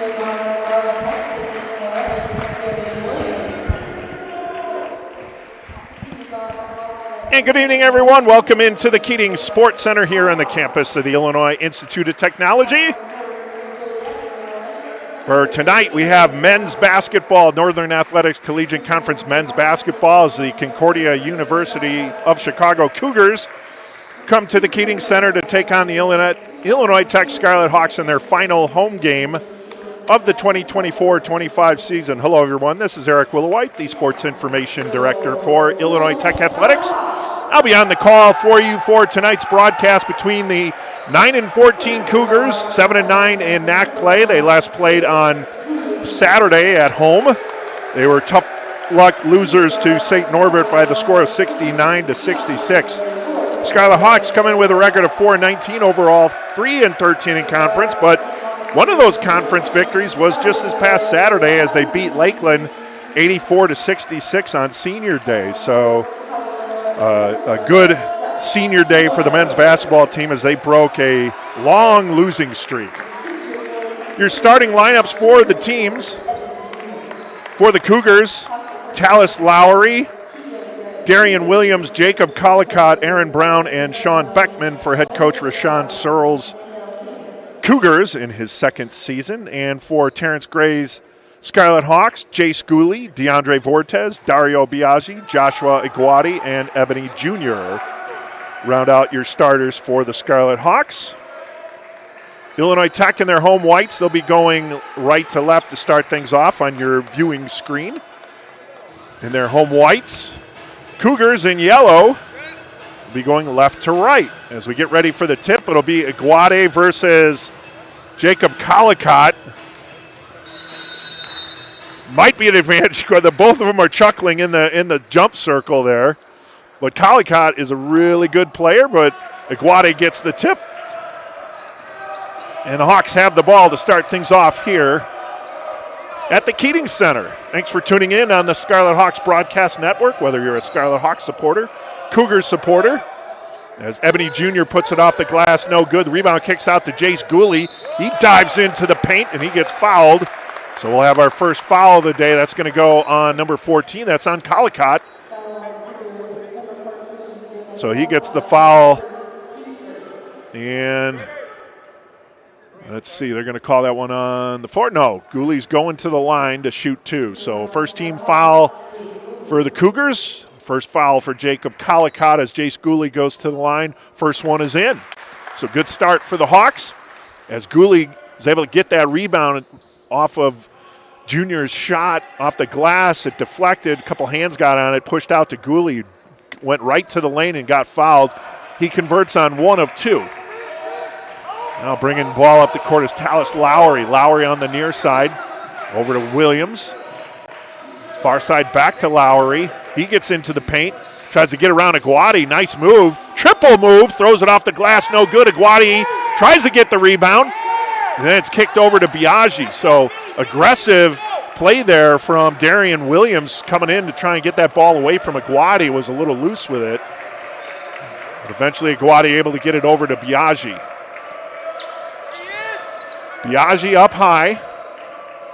And good evening, everyone. Welcome into the Keating Sports Center here on the campus of the Illinois Institute of Technology. For tonight, we have men's basketball, Northern Athletics Collegiate Conference men's basketball as the Concordia University of Chicago Cougars come to the Keating Center to take on the Illinois Tech Scarlet Hawks in their final home game of the 2024-25 season. Hello, everyone. This is Eric Willowhite, the Sports Information Director for Illinois Tech Athletics. I'll be on the call for you for tonight's broadcast between the 9-14 Cougars, 7-9 in NAC play. They last played on Saturday at home. They were tough luck losers to St. Norbert by the score of 69-66. Scarlet Hawks come in with a record of 4-19 overall, 3-13 in conference, but one of those conference victories was just this past Saturday as they beat Lakeland 84-66 on Senior Day. So a good Senior Day for the men's basketball team as they broke a long losing streak. Your starting lineups for the teams. For the Cougars, Tallis Lowry, Darian Williams, Jacob Collicott, Aaron Brown, and Sean Beckman for head coach Rashawn Searles' Cougars in his second season. And for Terrence Gray's Scarlet Hawks, Jay Schooley, DeAndre Vortez, Dario Biaggi, Joshua Iguati, and Ebony Jr. round out your starters for the Scarlet Hawks. Illinois Tech in their home whites. They'll be going right to left to start things off on your viewing screen. In their home whites, Cougars in yellow will be going left to right. As we get ready for the tip, it'll be Iguati versus Jacob Collicott. Might be an advantage because both of them are chuckling in the jump circle there. But Collicott is a really good player, but Iguati gets the tip. And the Hawks have the ball to start things off here at the Keating Center. Thanks for tuning in on the Scarlet Hawks Broadcast Network, whether you're a Scarlet Hawks supporter, Cougars supporter. As Ebony Jr. puts it off the glass, no good. The rebound kicks out to Jace Gooley. He dives into the paint, and he gets fouled. So we'll have our first foul of the day. That's going to go on number 14. That's on Collicott. So he gets the foul. And let's see, they're going to call that one on the floor. No, Gooley's going to the line to shoot two. So first team foul for the Cougars. First foul for Jacob Collicott as Jace Gooley goes to the line. First one is in. So good start for the Hawks as Gooley is able to get that rebound off of Junior's shot off the glass. It deflected. A couple hands got on it, pushed out to Gooley. Went right to the lane and got fouled. He converts on one of two. Now bringing the ball up the court is Tallis Lowry. Lowry on the near side. Over to Williams. Far side back to Lowry. He gets into the paint. Tries to get around Iguati. Nice move. Triple move. Throws it off the glass. No good. Iguati tries to get the rebound. And then it's kicked over to Biaggi. So aggressive play there from Darian Williams coming in to try and get that ball away from Iguati. Was a little loose with it. But eventually Iguati able to get it over to Biaggi. Biaggi up high.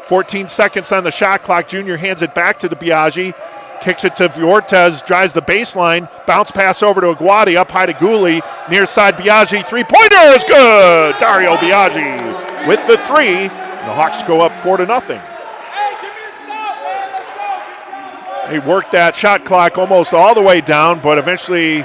14 seconds on the shot clock. Junior hands it back to the Biaggi. Kicks it to Vortez, drives the baseline. Bounce pass over to Iguati, up high to Gooley. Near side Biaggi, three-pointer is good! Dario Biaggi with the three. The Hawks go up 4-0. They worked that shot clock almost all the way down, but eventually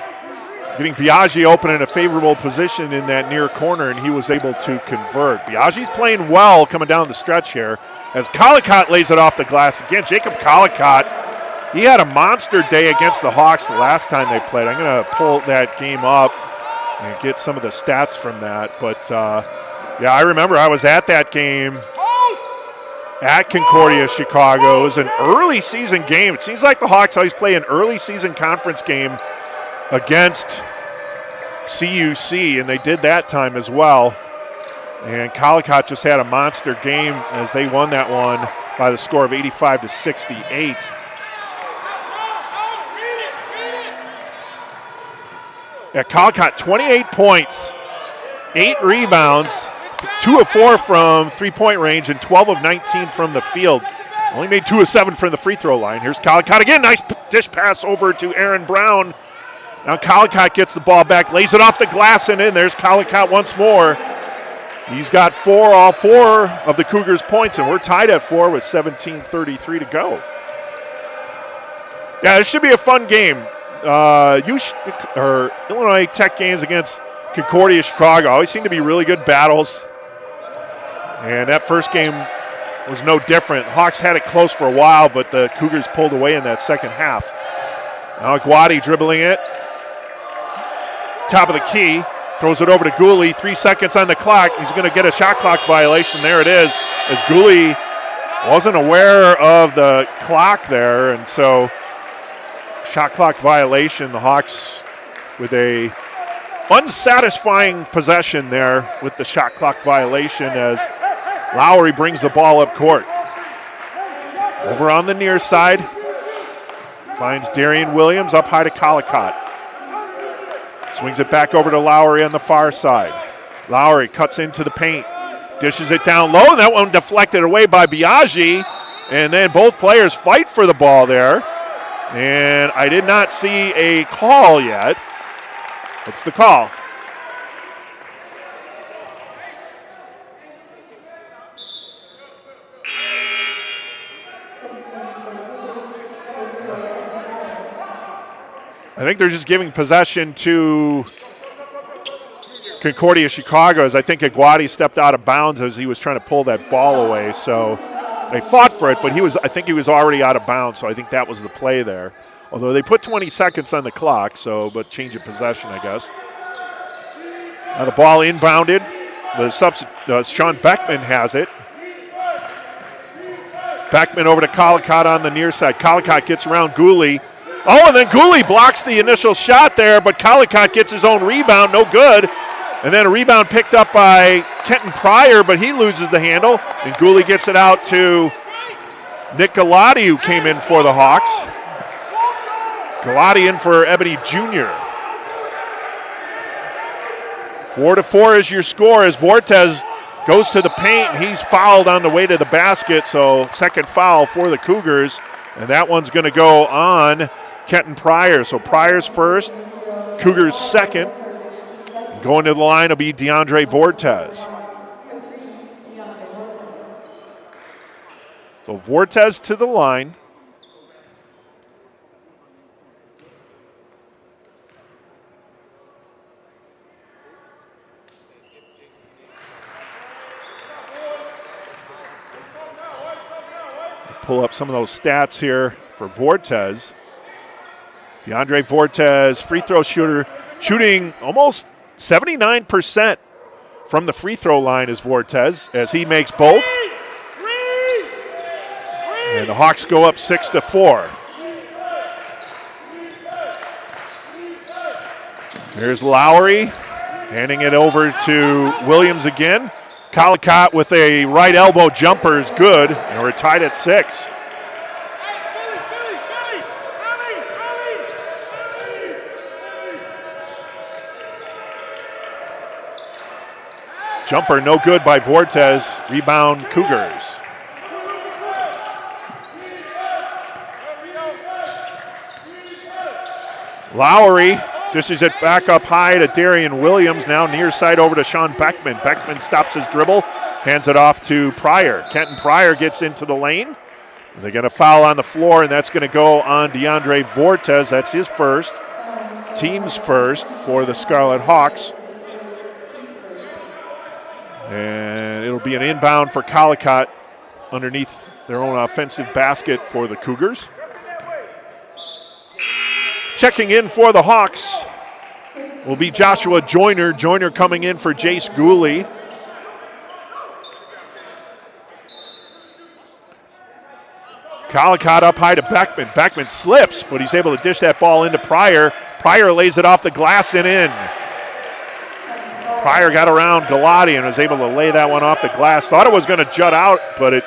getting Biaggi open in a favorable position in that near corner, and he was able to convert. Biaggi's playing well coming down the stretch here as Collicott lays it off the glass. Again, Jacob Collicott, he had a monster day against the Hawks the last time they played. I'm going to pull that game up and get some of the stats from that. But, yeah, I remember I was at that game at Concordia, Chicago. It was an early season game. It seems like the Hawks always play an early season conference game against CUC, and they did that time as well. And Collicott just had a monster game as they won that one by the score of 85-68. Yeah, Collicott, 28 points, 8 rebounds, 2 of 4 from three-point range and 12 of 19 from the field. Only made 2 of 7 from the free throw line. Here's Collicott again. Nice dish pass over to Aaron Brown. Now Collicott gets the ball back, lays it off the glass and in. There's Collicott once more. He's got all four of the Cougars' points, and we're tied at 4 with 17:33 to go. Yeah, this should be a fun game. Illinois Tech games against Concordia, Chicago always seem to be really good battles. And that first game was no different. Hawks had it close for a while, but the Cougars pulled away in that second half. Now Aguadi dribbling it. Top of the key. Throws it over to Gooley. 3 seconds on the clock. He's going to get a shot clock violation. There it is. As Gooley wasn't aware of the clock there, and so shot clock violation. The Hawks with a unsatisfying possession there with the shot clock violation as Lowry brings the ball up court. Over on the near side, finds Darian Williams up high to Collicott. Swings it back over to Lowry on the far side. Lowry cuts into the paint, dishes it down low, and that one deflected away by Biaggi. And then both players fight for the ball there. And I did not see a call yet. What's the call? I think they're just giving possession to Concordia Chicago, as I think Aguadi stepped out of bounds as he was trying to pull that ball away. So they fought for it, but I think he was already out of bounds, so I think that was the play there. Although they put 20 seconds on the clock, but change of possession, I guess. Now the ball inbounded. Sean Beckman has it. Beckman over to Collicott on the near side. Collicott gets around Gooley. Oh, and then Gooley blocks the initial shot there, but Collicott gets his own rebound, no good. And then a rebound picked up by Kenton Pryor, but he loses the handle. And Gooley gets it out to Nick Galati, who came in for the Hawks. Galati in for Ebony Jr. 4-4 is your score as Vortez goes to the paint. He's fouled on the way to the basket, so second foul for the Cougars. And that one's going to go on Kenton Pryor. So Pryor's first, Cougars second. Going to the line will be DeAndre Vortez. So Vortez to the line. Pull up some of those stats here for Vortez. DeAndre Vortez, free throw shooter, shooting almost 79% from the free throw line is Vortez, as he makes both. And the Hawks go up 6-4. Here's Lowry, handing it over to Williams again. Collicott with a right elbow jumper is good, and we're tied at 6. Jumper no good by Vortez. Rebound Cougars. Lowry dishes it back up high to Darian Williams. Now near side over to Sean Beckman. Beckman stops his dribble, hands it off to Pryor. Kenton Pryor gets into the lane. They're going to foul on the floor, and that's going to go on DeAndre Vortez. That's his first, team's first for the Scarlet Hawks. And it'll be an inbound for Collicott underneath their own offensive basket for the Cougars. Checking in for the Hawks will be Joshua Joyner. Joyner coming in for Jace Gooley. Collicott up high to Beckman. Beckman slips, but he's able to dish that ball into Pryor. Pryor lays it off the glass and in. Pryor got around Galati and was able to lay that one off the glass. Thought it was going to jut out, but it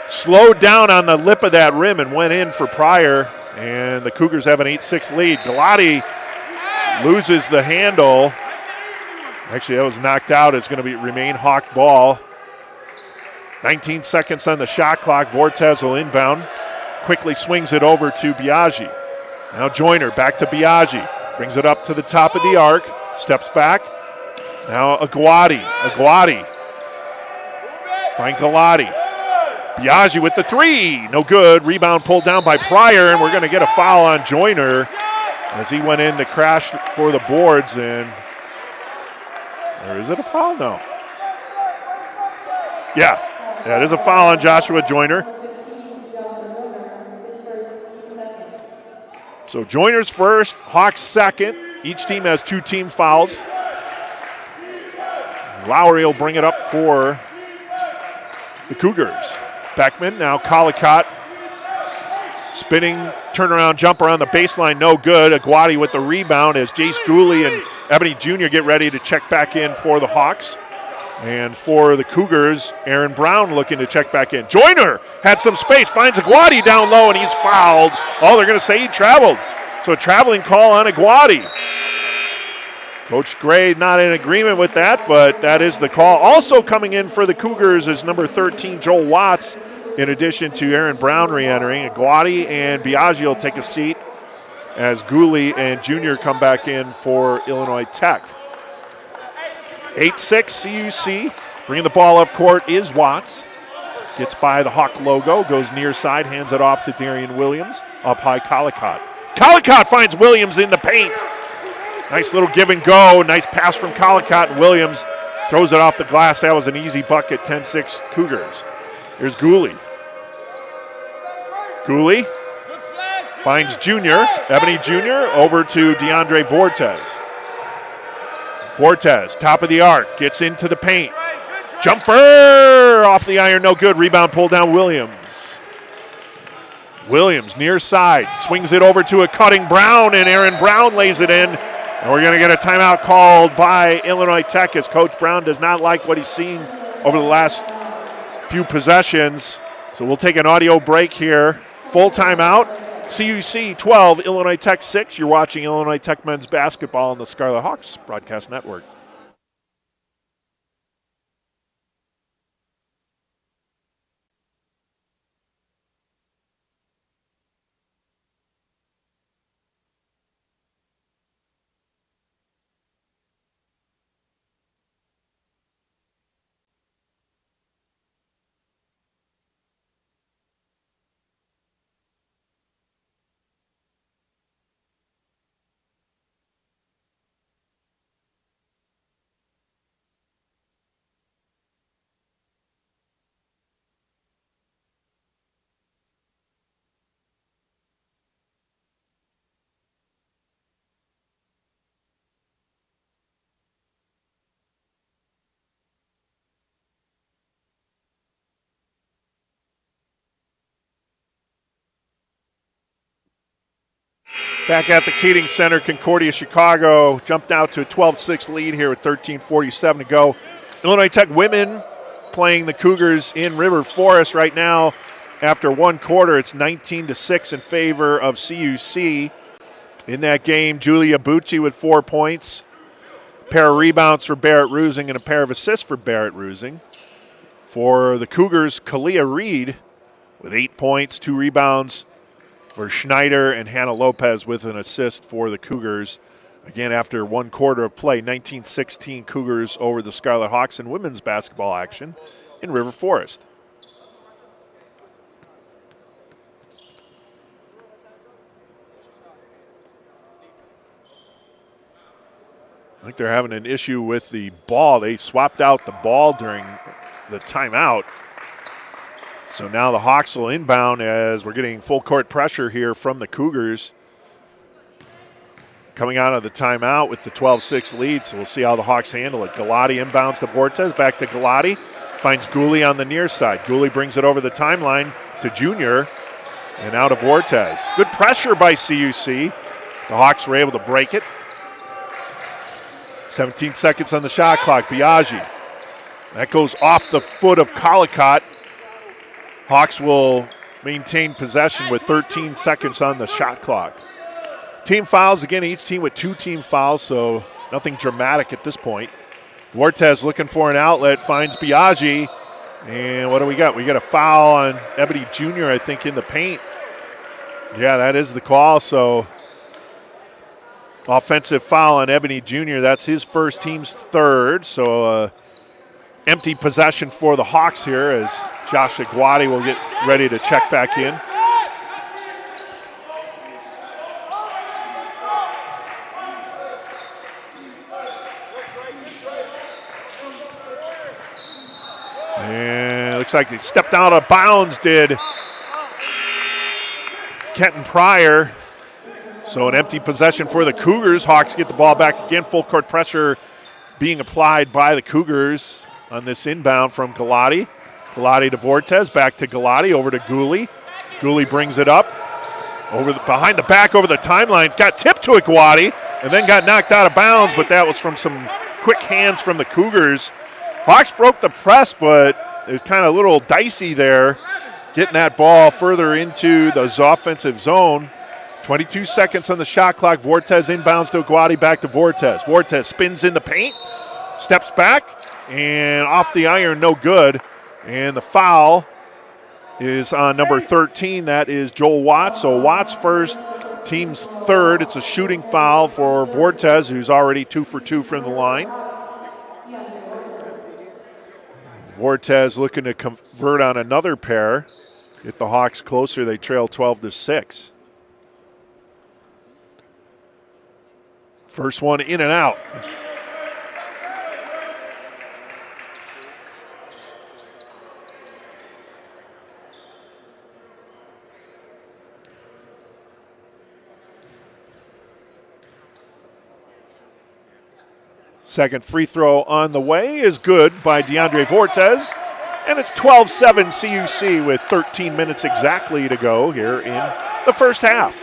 slowed down on the lip of that rim and went in for Pryor. And the Cougars have an 8-6 lead. Galati loses the handle. Actually, that was knocked out. It's going to remain Hawk ball. 19 seconds on the shot clock. Vortez will inbound. Quickly swings it over to Biaggi. Now Joyner back to Biaggi. Brings it up to the top of the arc. Steps back. Now Aguadi. Find Galati. Biaggi with the three. No good. Rebound pulled down by Pryor, and we're going to get a foul on Joyner as he went in to crash for the boards. And or is it a foul? No. Yeah, it is a foul on Joshua Joyner. So Joyner's first, Hawks second. Each team has 2 team fouls. Lowry will bring it up for the Cougars. Beckman, now Collicott. Spinning turnaround jumper on the baseline, no good. Aguadi with the rebound as Jace Gooley and Ebony Jr. get ready to check back in for the Hawks. And for the Cougars, Aaron Brown looking to check back in. Joyner had some space, finds Aguadi down low, and he's fouled. Oh, they're going to say he traveled. So a traveling call on Aguadi. Coach Gray not in agreement with that, but that is the call. Also coming in for the Cougars is number 13, Joel Watts, in addition to Aaron Brown re-entering. Aguadi and Biaggi will take a seat as Gooley and Junior come back in for Illinois Tech. 8-6 CUC. Bringing the ball up court is Watts. Gets by the Hawk logo, goes near side, hands it off to Darian Williams. Up high, Collicott. Collicott finds Williams in the paint. Nice little give and go. Nice pass from Collicott, and Williams throws it off the glass. That was an easy bucket, 10-6 Cougars. Here's Gooley. Gooley finds Junior, Ebony Jr., over to DeAndre Vortez. Vortez, top of the arc, gets into the paint. Jumper off the iron, no good. Rebound pulled down Williams. Williams near side, swings it over to a cutting Brown, and Aaron Brown lays it in. And we're going to get a timeout called by Illinois Tech as Coach Brown does not like what he's seen over the last few possessions. So we'll take an audio break here. Full timeout. CUC 12, Illinois Tech 6. You're watching Illinois Tech men's basketball on the Scarlet Hawks Broadcast Network. Back at the Keating Center, Concordia, Chicago jumped out to a 12-6 lead here with 13:47 to go. Illinois Tech women playing the Cougars in River Forest right now. After one quarter, it's 19-6 in favor of CUC. In that game, Julia Bucci with 4 points, a pair of rebounds for Barrett Rusing, and a pair of assists for Barrett Rusing. For the Cougars, Kalia Reed with 8 points, 2 rebounds for Schneider, and Hannah Lopez with an assist for the Cougars. Again, after one quarter of play, 19-16 Cougars over the Scarlet Hawks in women's basketball action in River Forest. I think they're having an issue with the ball. They swapped out the ball during the timeout. So now the Hawks will inbound as we're getting full court pressure here from the Cougars. Coming out of the timeout with the 12-6 lead, so we'll see how the Hawks handle it. Galati inbounds to Vortez, back to Galati. Finds Gooley on the near side. Gooley brings it over the timeline to Junior, and out of Vortez. Good pressure by CUC. The Hawks were able to break it. 17 seconds on the shot clock. Biaggi. That goes off the foot of Collicott. Hawks will maintain possession with 13 seconds on the shot clock. Team fouls, again, each team with 2 team fouls, so nothing dramatic at this point. Vortez looking for an outlet, finds Biaggi. And what do we got? We got a foul on Ebony Jr., I think, in the paint. Yeah, that is the call. So offensive foul on Ebony Jr. That's his first, team's third. So empty possession for the Hawks here as Josh Aguati will get ready to check back in. And it looks like they stepped out of bounds, did Kenton Pryor. So an empty possession for the Cougars. Hawks get the ball back again. Full court pressure being applied by the Cougars on this inbound from Galati. Galati to Vortez, back to Galati, over to Gooley. Gooley brings it up behind the back over the timeline. Got tipped to Aguati and then got knocked out of bounds, but that was from some quick hands from the Cougars. Hawks broke the press, but it was kind of a little dicey there, getting that ball further into the offensive zone. 22 seconds on the shot clock. Vortez inbounds to Aguati, back to Vortez. Vortez spins in the paint, steps back, and off the iron, no good. And the foul is on number 13. That is Joel Watts. So Watts first, team's third. It's a shooting foul for Vortez, who's already 2 for 2 from the line. Vortez looking to convert on another pair. Get the Hawks closer. They trail 12-6. First one in and out. Second free throw on the way is good by DeAndre Vortez. And it's 12-7 CUC with 13 minutes exactly to go here in the first half.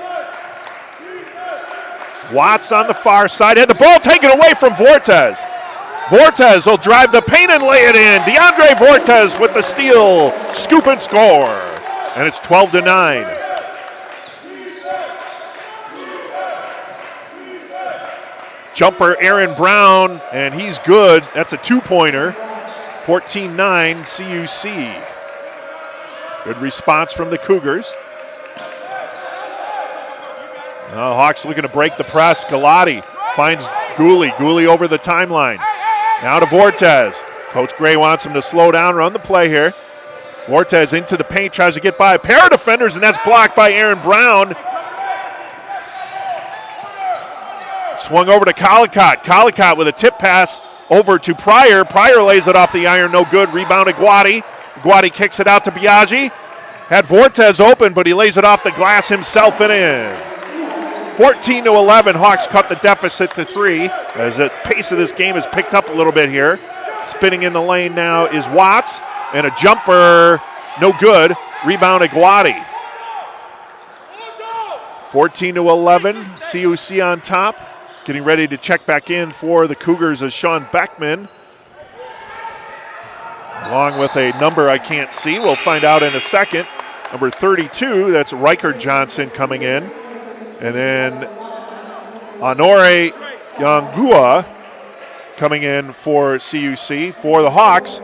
Watts on the far side, had the ball taken away from Vortez. Vortez will drive the paint and lay it in. DeAndre Vortez with the steal, scoop and score. And it's 12-9. Jumper Aaron Brown, and he's good. That's a two-pointer. 14-9 CUC. Good response from the Cougars. Now Hawks looking to break the press. Galati finds Gooley. Gooley over the timeline. Now to Vortez. Coach Gray wants him to slow down, run the play here. Vortez into the paint, tries to get by a pair of defenders, and that's blocked by Aaron Brown. Swung over to Collicott. Collicott with a tip pass over to Pryor. Pryor lays it off the iron, no good. Rebound Aguati. Aguati kicks it out to Biaggi. Had Vortez open, but he lays it off the glass himself and in. 14-11, Hawks cut the deficit to 3 as the pace of this game has picked up a little bit here. Spinning in the lane now is Watts, and a jumper, no good. Rebound Aguati. 14-11, CUC on top. Getting ready to check back in for the Cougars is Sean Beckman. Along with a number I can't see. We'll find out in a second. Number 32, that's Riker Johnson coming in. And then Honore Yangua coming in for CUC. For the Hawks,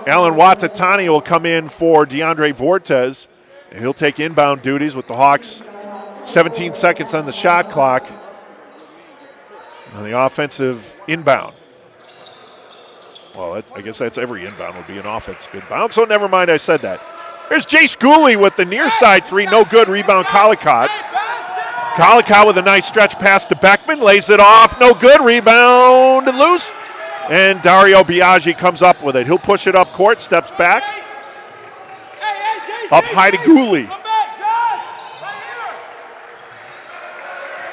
Alan Watatani will come in for DeAndre Vortez. And he'll take inbound duties with the Hawks. 17 seconds on the shot clock. On the offensive inbound. Well, I guess that's every inbound would be an offensive inbound, so never mind I said that. There's Jace Gooley with the near side three, no good. Rebound Collicott. Collicott with a nice stretch pass to Beckman, lays it off, no good. Rebound loose. And Dario Biaggi comes up with it. He'll push it up court, steps back. Up high to Gooley.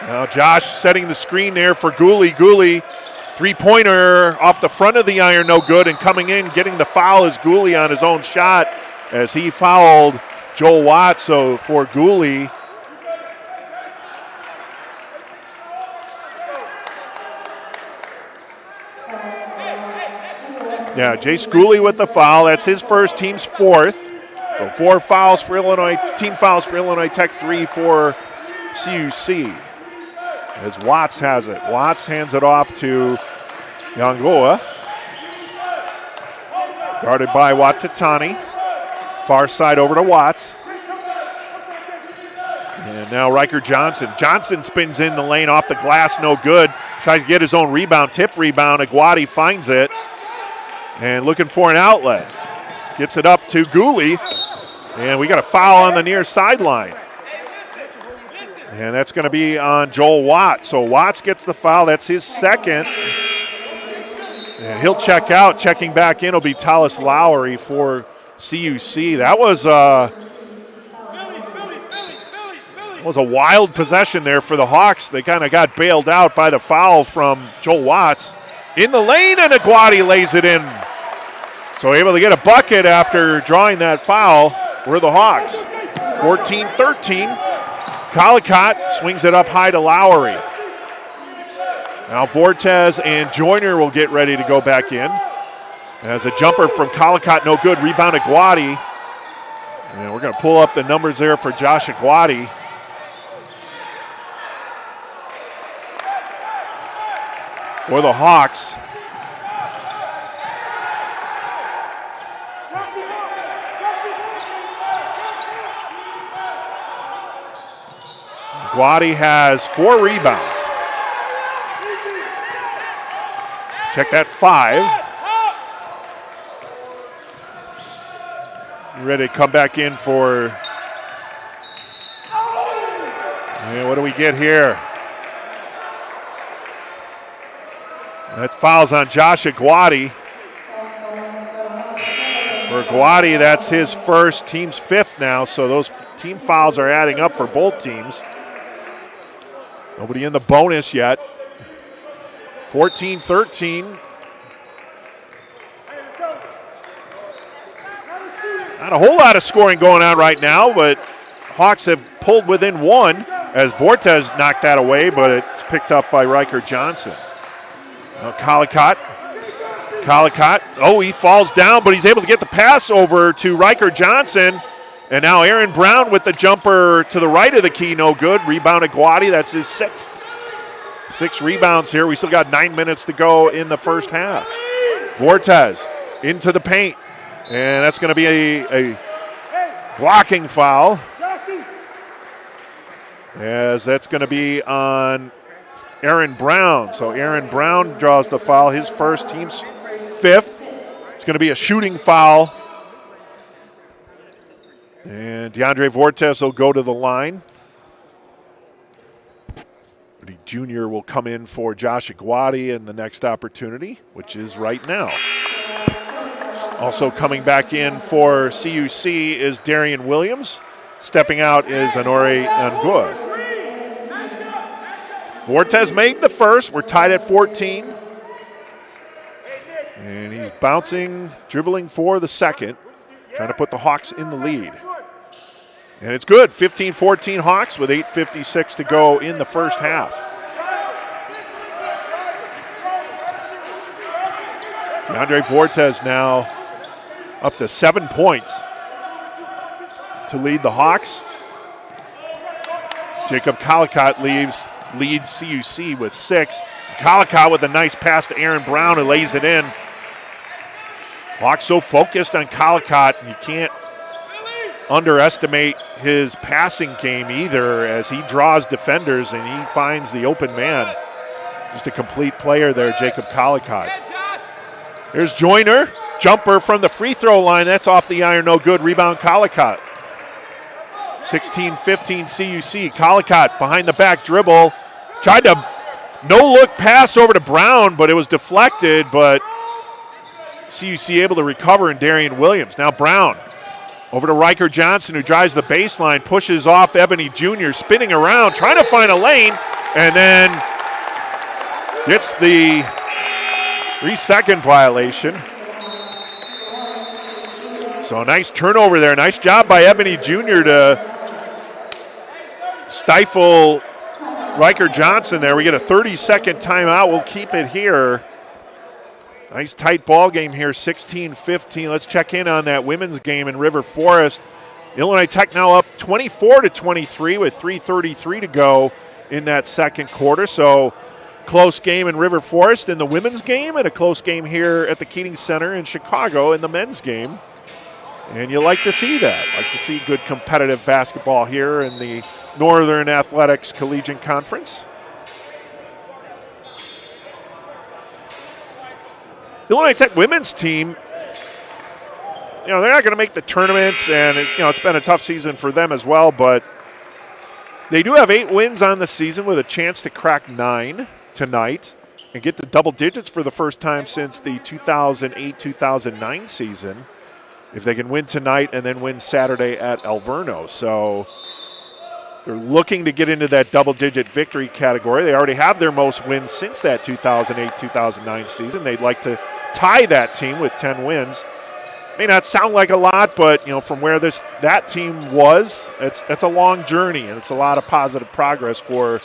Now Josh setting the screen there for Gooley. Gooley, three-pointer off the front of the iron, no good. And coming in, getting the foul is Gooley on his own shot as he fouled Joel Watts. So for Gooley, yeah, Jace Gooley with the foul. That's his first, team's fourth. So 4 fouls for Illinois, team fouls for Illinois Tech, 3 for CUC. As Watts has it. Watts hands it off to Yangoa. Guarded by Watatani. Far side over to Watts. And now Riker Johnson. Johnson spins in the lane off the glass, no good. Tries to get his own rebound, tip rebound. Aguadi finds it. And looking for an outlet. Gets it up to Gooley. And we got a foul on the near sideline. And that's going to be on Joel Watts. So Watts gets the foul. That's his second. And he'll check out. Checking back in will be Tallis Lowry for CUC. That was a wild possession there for the Hawks. They kind of got bailed out by the foul from Joel Watts. In the lane, and Aguadi lays it in. So able to get a bucket after drawing that foul were the Hawks. 14-13. Collicott swings it up high to Lowry. Now Vortez and Joyner will get ready to go back in. As a jumper from Collicott, no good. Rebound Aguadi. And we're going to pull up the numbers there for Josh Aguadi. For the Hawks. Aguadi has 4 rebounds. Check that, 5. Ready to come back in for, and what do we get here? That foul's on Josh Aguadi. For Aguadi, that's his first, team's 5th now, so those team fouls are adding up for both teams. Nobody in the bonus yet. 14-13. Not a whole lot of scoring going on right now, but Hawks have pulled within 1 as Vortez knocked that away, but it's picked up by Riker Johnson. Now Collicott. Oh, he falls down, but he's able to get the pass over to Riker Johnson. And now Aaron Brown with the jumper to the right of the key, no good. Rebound Aguadi, that's his 6th. 6 rebounds here. We still got 9 minutes to go in the first half. Vortez into the paint. And that's going to be a blocking foul. As that's going to be on Aaron Brown. So Aaron Brown draws the foul, his first, team's 5th. It's going to be a shooting foul. And DeAndre Vortez will go to the line. The junior will come in for Josh Aguadi in the next opportunity, which is right now. Also coming back in for CUC is Darian Williams. Stepping out is Honore Angoud. Vortez made the first. We're tied at 14. And he's bouncing, dribbling for the second, trying to put the Hawks in the lead. And it's good, 15-14 Hawks with 8:56 to go in the first half. DeAndre Vortez now up to 7 points to lead the Hawks. Jacob Collicott leads CUC with 6. Collicott with a nice pass to Aaron Brown, who lays it in. Hawks so focused on Collicott, and you can't underestimate his passing game either, as he draws defenders and he finds the open man. Just a complete player there, Jacob Collicott. There's Joyner. Jumper from the free throw line. That's off the iron, no good. Rebound Collicott. 16-15 CUC. Collicott behind the back dribble. Tried to no-look pass over to Brown, but it was deflected, but CUC able to recover, and Darian Williams. Now Brown over to Riker Johnson, who drives the baseline, pushes off Ebony Jr., spinning around, trying to find a lane, and then gets the 3-second violation. So a nice turnover there. Nice job by Ebony Jr. to stifle Riker Johnson there. We get a 30-second timeout. We'll keep it here. Nice tight ball game here, 16-15. Let's check in on that women's game in River Forest. Illinois Tech now up 24-23 with 3:33 to go in that second quarter. So close game in River Forest in the women's game and a close game here at the Keating Center in Chicago in the men's game. And you like to see that. Like to see good competitive basketball here in the Northern Athletics Collegiate Conference. The Illinois Tech women's team, they're not going to make the tournaments, and it's been a tough season for them as well, but they do have 8 wins on the season with a chance to crack 9 tonight and get to double digits for the first time since the 2008-2009 season if they can win tonight and then win Saturday at Alverno. So they're looking to get into that double-digit victory category. They already have their most wins since that 2008-2009 season. They'd like to tie that team with 10 wins. May not sound like a lot, but from where that team was, that's a long journey, and it's a lot of positive progress for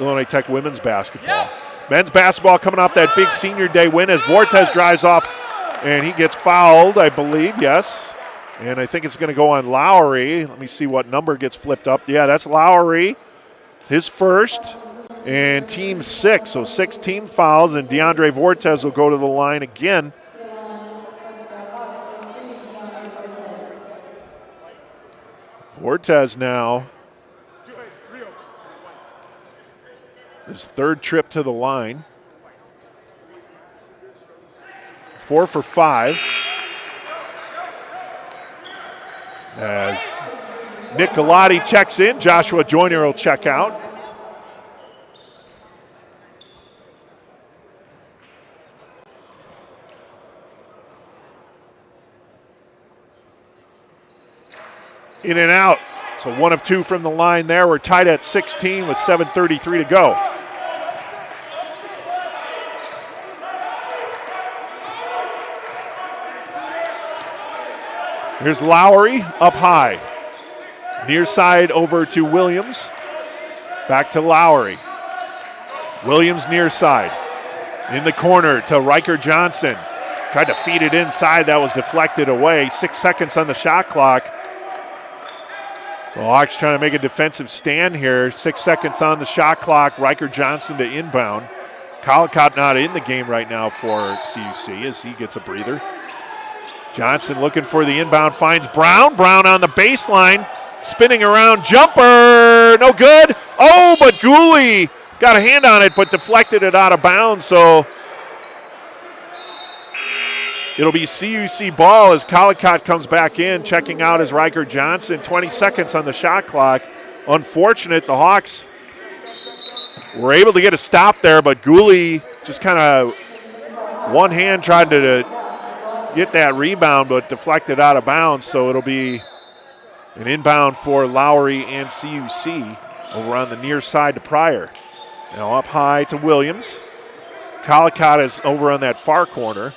Illinois Tech women's basketball. Yeah. Men's basketball coming off that big senior day win as Vortes drives off, and he gets fouled, I believe, yes. And I think it's going to go on Lowry. Let me see what number gets flipped up. Yeah, that's Lowry, his first, and team 6. So 6 team fouls, and DeAndre Vortes will go to the line again. Vortes now, his 3rd trip to the line. 4 for 5. As Nick Galati checks in, Joshua Joyner will check out. In and out. So 1 of 2 from the line there. We're tied at 16 with 7:33 to go. Here's Lowry up high. Near side over to Williams. Back to Lowry. Williams near side. In the corner to Riker Johnson. Tried to feed it inside. That was deflected away. 6 seconds on the shot clock. So Hawks trying to make a defensive stand here. 6 seconds on the shot clock. Riker Johnson to inbound. Collicott not in the game right now for CUC as he gets a breather. Johnson looking for the inbound, finds Brown. Brown on the baseline, spinning around, jumper, no good. Oh, but Gooley got a hand on it but deflected it out of bounds. So it'll be CUC ball as Collicott comes back in, checking out as Riker Johnson. 20 seconds on the shot clock. Unfortunate, the Hawks were able to get a stop there, but Gooley just kind of one hand tried to get that rebound, but deflected out of bounds. So it'll be an inbound for Lowry and CUC over on the near side to Pryor. Now up high to Williams. Collicott is over on that far corner.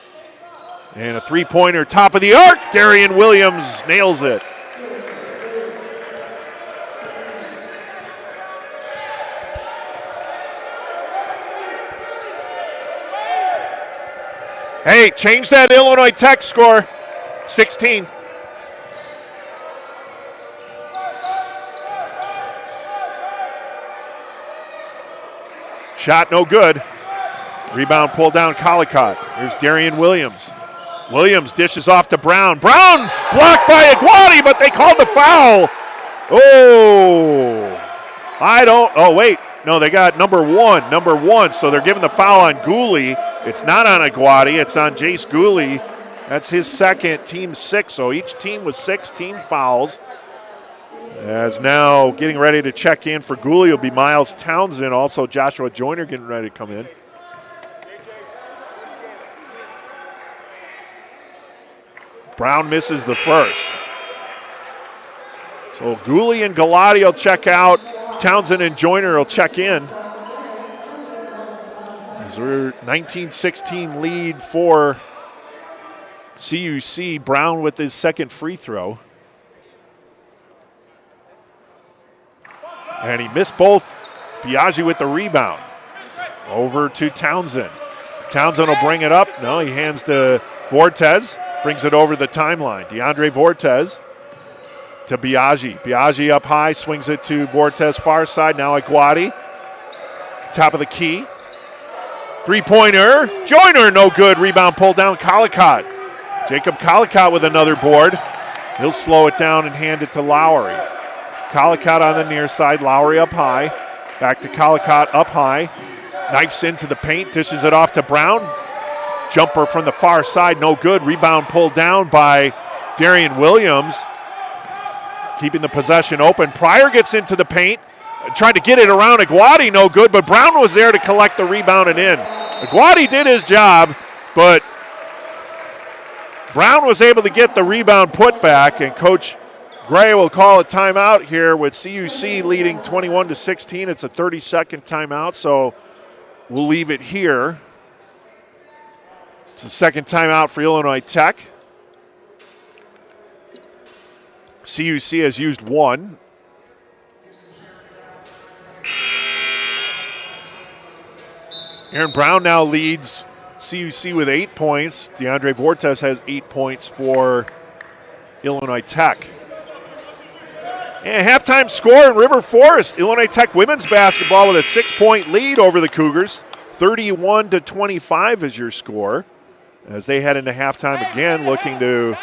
And a three-pointer, top of the arc. Darian Williams nails it. Hey, change that Illinois Tech score. 16. Shot no good. Rebound pulled down Collicott. Here's Darian Williams. Williams dishes off to Brown. Brown blocked by Aguati, but they called the foul. Wait. No, they got number one. So they're giving the foul on Gooley. It's not on Aguati. It's on Jace Gooley. That's his second, team 6. So each team with 6 team fouls. As now getting ready to check in for Gooley will be Miles Townsend. Also Joshua Joyner getting ready to come in. Brown misses the first. So Gooley and Galati will check out. Townsend and Joyner will check in. As we're 19-16 lead for CUC. Brown with his second free throw. And he missed both. Biaggi with the rebound. Over to Townsend. Townsend will bring it up. No, he hands to Vortes. Brings it over the timeline. DeAndre Vortes to Biaggi. Biaggi up high, swings it to Vortes far side. Now Aguati. Top of the key. Three-pointer. Joyner, no good. Rebound pulled down. Collicott. Jacob Collicott with another board. He'll slow it down and hand it to Lowry. Collicott on the near side. Lowry up high. Back to Collicott up high. Knifes into the paint. Dishes it off to Brown. Jumper from the far side. No good. Rebound pulled down by Darian Williams. Keeping the possession open. Pryor gets into the paint. Tried to get it around Aguadi. No good. But Brown was there to collect the rebound and in. Aguadi did his job, but Brown was able to get the rebound put back, and Coach Gray will call a timeout here with CUC leading 21-16. It's a 30-second timeout, so we'll leave it here. It's the second timeout for Illinois Tech. CUC has used one. Aaron Brown now leads CUC with 8 points. DeAndre Vortes has 8 points for Illinois Tech. And halftime score in River Forest. Illinois Tech women's basketball with a 6-point lead over the Cougars. 31-25 is your score. As they head into halftime again, looking to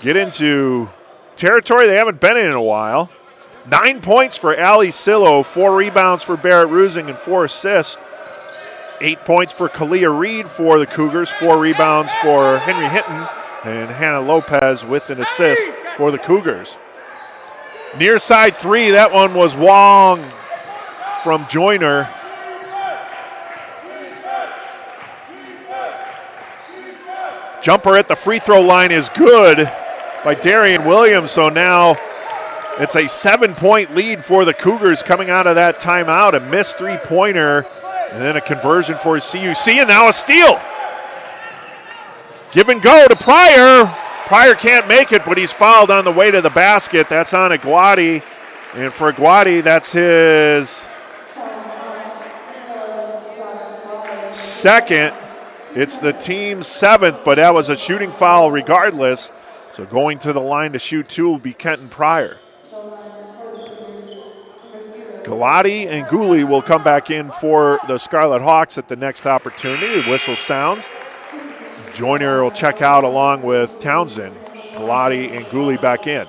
get into territory they haven't been in a while. 9 points for Allie Sillo, 4 rebounds for Barrett Rusing, and 4 assists. 8 points for Kalia Reed for the Cougars, 4 rebounds for Henry Hinton, and Hannah Lopez with an assist for the Cougars. Near side three, that one was Wong from Joyner. Jumper at the free throw line is good by Darian Williams, so now it's a 7-point lead for the Cougars coming out of that timeout. A missed three-pointer. And then a conversion for CUC, and now a steal. Give and go to Pryor. Pryor can't make it, but he's fouled on the way to the basket. That's on Aguadi. And for Aguadi, that's his second. It's the team's 7th, but that was a shooting foul regardless. So going to the line to shoot 2 will be Kenton Pryor. Galati and Gooley will come back in for the Scarlet Hawks at the next opportunity. The whistle sounds. Joyner will check out along with Townsend. Galati and Gooley back in.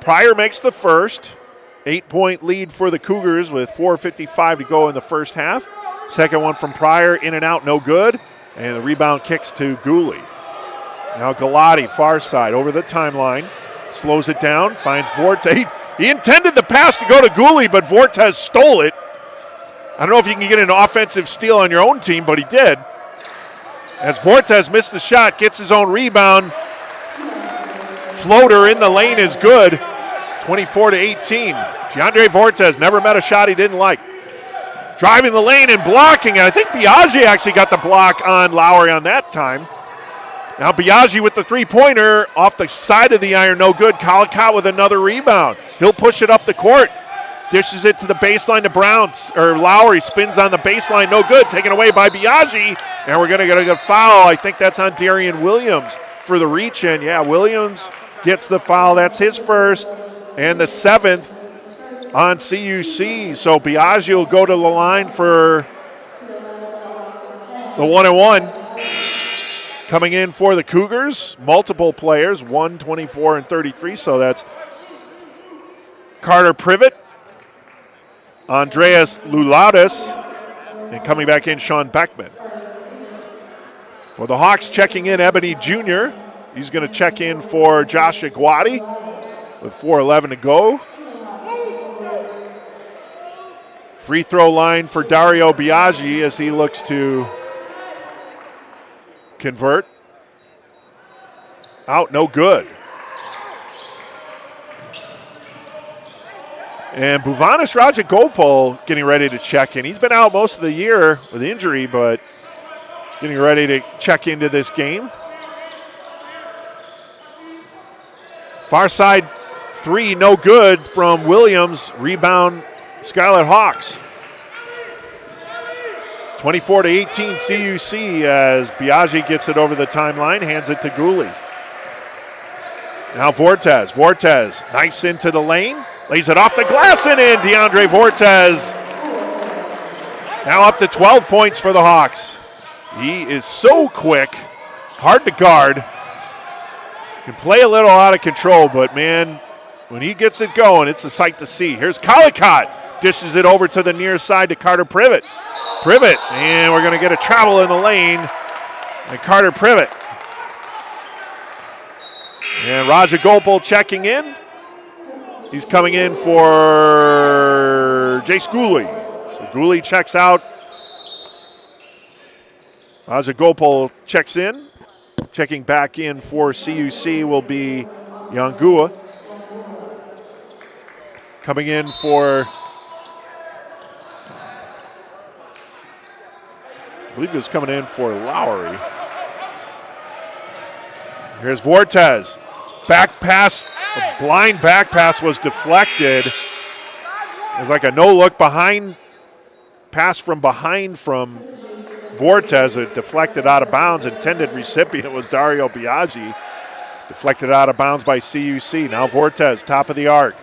Pryor makes the first. 8-point lead for the Cougars with 4:55 to go in the first half. Second one from Pryor, in and out, no good. And the rebound kicks to Gooley. Now Galati, far side, over the timeline. Slows it down, finds Vortes. He intended the pass to go to Gooley, but Vortes stole it. I don't know if you can get an offensive steal on your own team, but he did. As Vortes missed the shot, gets his own rebound. Floater in the lane is good. 24-18. DeAndre Vortes never met a shot he didn't like. Driving the lane and blocking it. I think Biaggi actually got the block on Lowry on that time. Now Biaggi with the three-pointer off the side of the iron, no good. Collicott with another rebound. He'll push it up the court. Dishes it to the baseline to Brown, or Lowry spins on the baseline, no good. Taken away by Biaggi, and we're going to get a foul. I think that's on Darian Williams for the reach-in. Yeah, Williams gets the foul. That's his first, and the 7th on CUC. So Biaggi will go to the line for the 1-and-1. Coming in for the Cougars, multiple players, 1, 24, and 33. So that's Carter Privet, Andreas Lulaudis, and coming back in, Sean Beckman. For the Hawks, checking in Ebony Jr. He's going to check in for Josh Aguadi with 4:11 to go. Free throw line for Dario Biaggi as he looks to convert. Out, no good. And Bhuvanesh Rajagopal getting ready to check in. He's been out most of the year with injury, but getting ready to check into this game. Far side three, no good from Williams. Rebound, Scarlet Hawks. 24-18 CUC as Biaggi gets it over the timeline, hands it to Gooley. Now Vortes. Vortes knifes into the lane, lays it off the glass and in. DeAndre Vortes Now up to 12 points for the Hawks. He is so quick, hard to guard. Can play a little out of control, but man, when he gets it going, it's a sight to see. Here's Collicott, dishes it over to the near side to Carter Privet. Privet, and we're going to get a travel in the lane, and Carter Privet. And Raja Gopal checking in. He's coming in for Jace Gooley. So Gooley checks out. Raja Gopal checks in. Checking back in for CUC will be Yangua. Coming in for, I believe he was coming in for Lowry. Here's Vortez. Back pass, a blind back pass was deflected. It was like a no-look behind, pass from behind from Vortez. It deflected out of bounds. Intended recipient was Dario Biaggi. Deflected out of bounds by CUC. Now Vortez, top of the arc.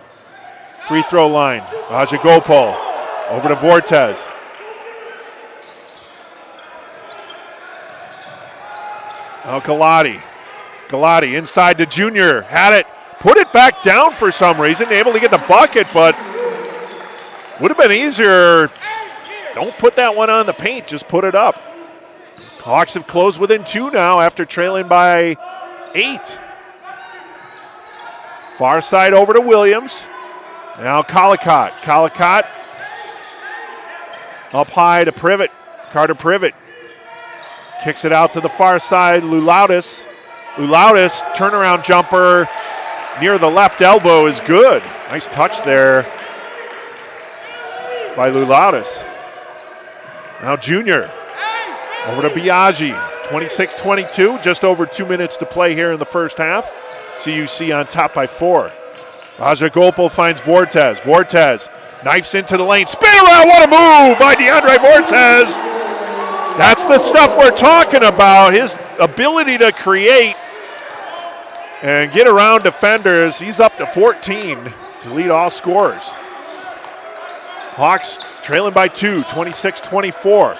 Free throw line. Raja Gopal over to Vortez. Now Galati. Galati inside to Junior. Had it. Put it back down for some reason. Able to get the bucket, but would have been easier. Don't put that one on the paint. Just put it up. Hawks have closed within 2 now after trailing by 8. Far side over to Williams. Now Collicott. Collicott up high to Privet. Carter Privet. Kicks it out to the far side. Lulaudis. Lulaudis, turnaround jumper near the left elbow is good. Nice touch there by Lulaudis. Now Junior. Over to Biaggi. 26-22. Just over 2 minutes to play here in the first half. CUC on top by 4. Raja Gopal finds Vortez. Vortez knifes into the lane. Spin around. What a move by DeAndre Vortez. That's the stuff we're talking about. His ability to create and get around defenders. He's up to 14 to lead all scorers. Hawks trailing by 2, 26-24.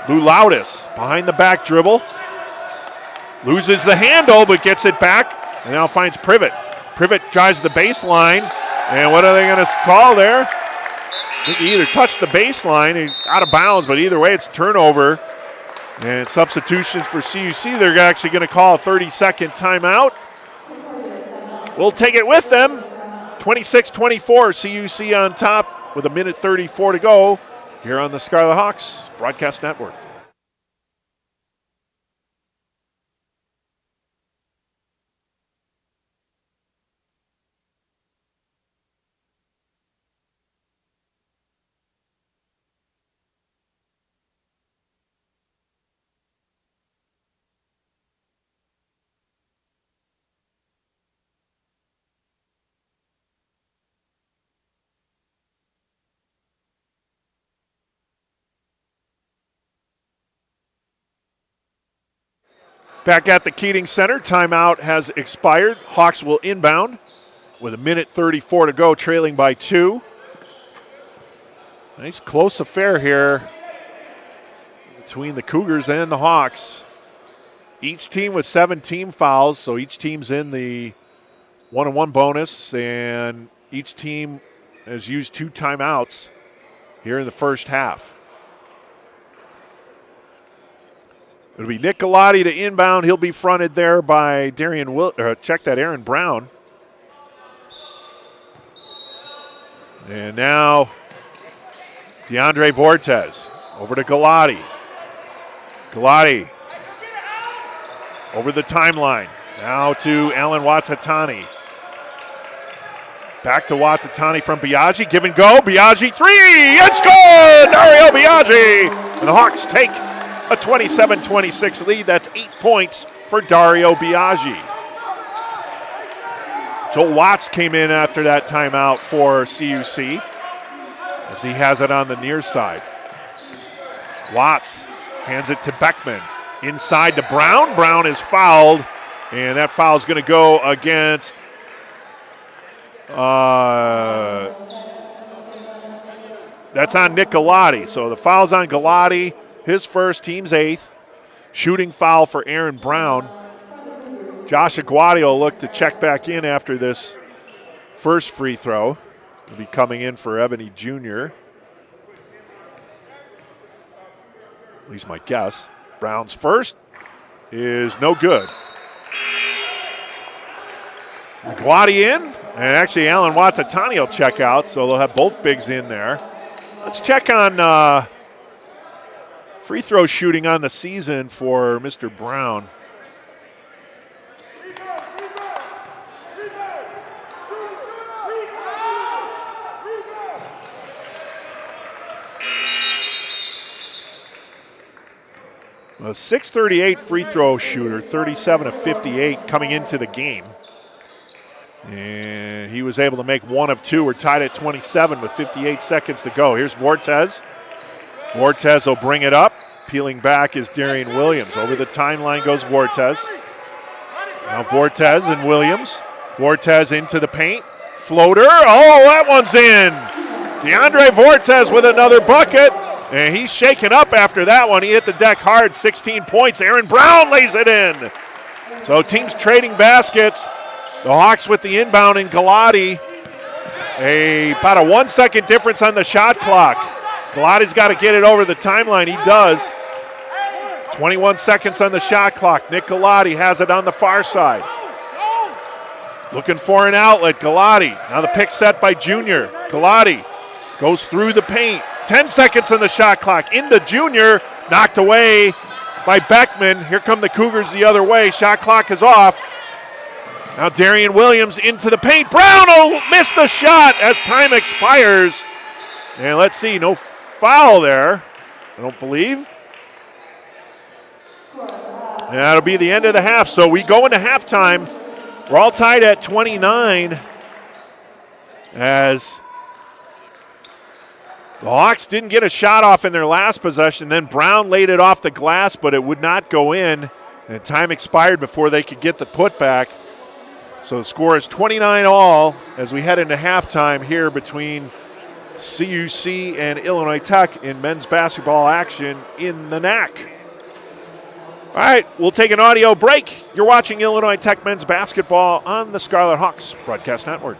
Lulaudis behind the back dribble. Loses the handle but gets it back and now finds Privet. Privet drives the baseline. And what are they going to call there? He either touched the baseline, out of bounds, but either way it's turnover. And substitutions for CUC. They're actually going to call a 30-second timeout. We'll take it with them. 26-24, CUC on top with 1:34 to go here on the Scarlet Hawks Broadcast Network. Back at the Keating Center, timeout has expired. Hawks will inbound with 1:34 to go, trailing by 2. Nice close affair here between the Cougars and the Hawks. Each team with 7 team fouls, so each team's in the 1-on-1 bonus, and each team has used 2 timeouts here in the first half. It'll be Nick Galati to inbound. He'll be fronted there by Aaron Brown. And now DeAndre Vortez over to Galati. Galati over the timeline. Now to Alan Watatani. Back to Watatani from Biaggi. Give and go. Biaggi 3. It's good! Dario Biaggi. And the Hawks take a 27-26 lead. That's 8 points for Dario Biaggi. Joel Watts came in after that timeout for CUC as he has it on the near side. Watts hands it to Beckman. Inside to Brown. Brown is fouled, and that foul is going to go against That's on Nick Galati. So the foul's on Galati, his first, team's 8th. Shooting foul for Aaron Brown. Josh Aguadio will look to check back in after this first free throw. He'll be coming in for Ebony Jr. At least my guess. Brown's first is no good. Aguadi in, and actually Alan Watatani will check out, so they'll have both bigs in there. Let's check on free throw shooting on the season for Mr. Brown. A .638 free throw shooter, 37 of 58 coming into the game. And he was able to make 1 of 2. We're tied at 27 with 58 seconds to go. Here's Vortez. Vortez will bring it up. Peeling back is Darian Williams. Over the timeline goes Vortez. Now Vortez and Williams. Vortez into the paint. Floater. Oh, that one's in. DeAndre Vortez with another bucket. And he's shaken up after that one. He hit the deck hard, 16 points. Aaron Brown lays it in. So teams trading baskets. The Hawks with the inbound in Galati. About a 1 second difference on the shot clock. Galati's got to get it over the timeline. He does. 21 seconds on the shot clock. Nick Galati has it on the far side. Looking for an outlet, Galati. Now the pick set by Junior. Galati goes through the paint. 10 seconds on the shot clock. Into Junior. Knocked away by Beckman. Here come the Cougars the other way. Shot clock is off. Now Darian Williams into the paint. Brown will miss the shot as time expires. And let's see, no foul there, I don't believe. And that'll be the end of the half. So we go into halftime. We're all tied at 29 as the Hawks didn't get a shot off in their last possession. Then Brown laid it off the glass, but it would not go in. And time expired before they could get the putback. So the score is 29 all as we head into halftime here between CUC and Illinois Tech in men's basketball action in the NAC. All right, we'll take an audio break. You're watching Illinois Tech men's basketball on the Scarlet Hawks Broadcast Network.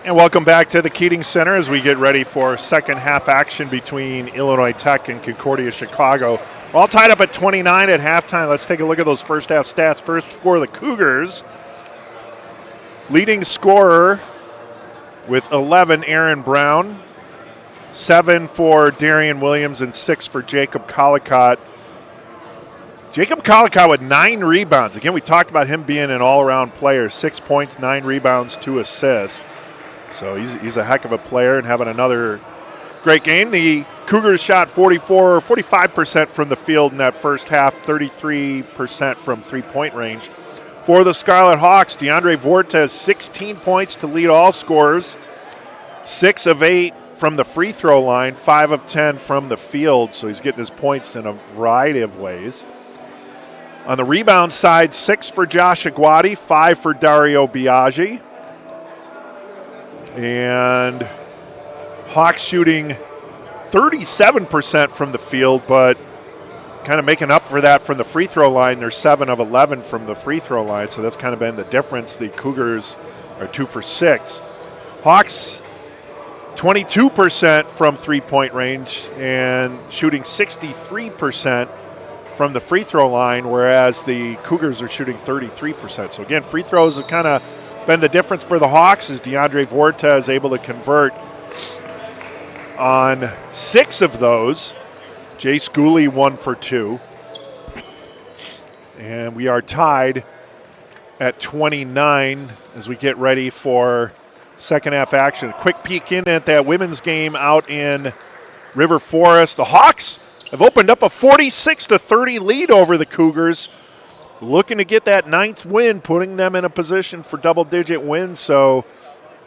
And welcome back to the Keating Center as we get ready for second half action between Illinois Tech and Concordia Chicago. We're all tied up at 29 at halftime. Let's take a look at those first half stats. First for the Cougars. Leading scorer with 11, Aaron Brown. 7 for Darian Williams and 6 for Jacob Collicott. Jacob Collicott with 9 rebounds. Again, we talked about him being an all-around player. 6 points, 9 rebounds, 2 assists. So he's a heck of a player and having another great game. The Cougars shot 45% from the field in that first half, 33% from three-point range. For the Scarlet Hawks, DeAndre Vortes, 16 points to lead all scorers, 6 of 8 from the free throw line, 5 of 10 from the field. So he's getting his points in a variety of ways. On the rebound side, 6 for Josh Aguadi, 5 for Dario Biaggi. And Hawks shooting 37% from the field, but kind of making up for that from the free throw line. They're 7 of 11 from the free throw line, so that's kind of been the difference. The Cougars are 2 for 6. Hawks 22% from three-point range and shooting 63% from the free throw line, whereas the Cougars are shooting 33%. So again, free throws have kind of been the difference for the Hawks as DeAndre Vortes able to convert on 6 of those. Jace Gooley 1 for 2. And we are tied at 29 as we get ready for second half action. Quick peek in at that women's game out in River Forest. The Hawks have opened up a 46-30 lead over the Cougars. Looking to get that 9th win, putting them in a position for double-digit wins. So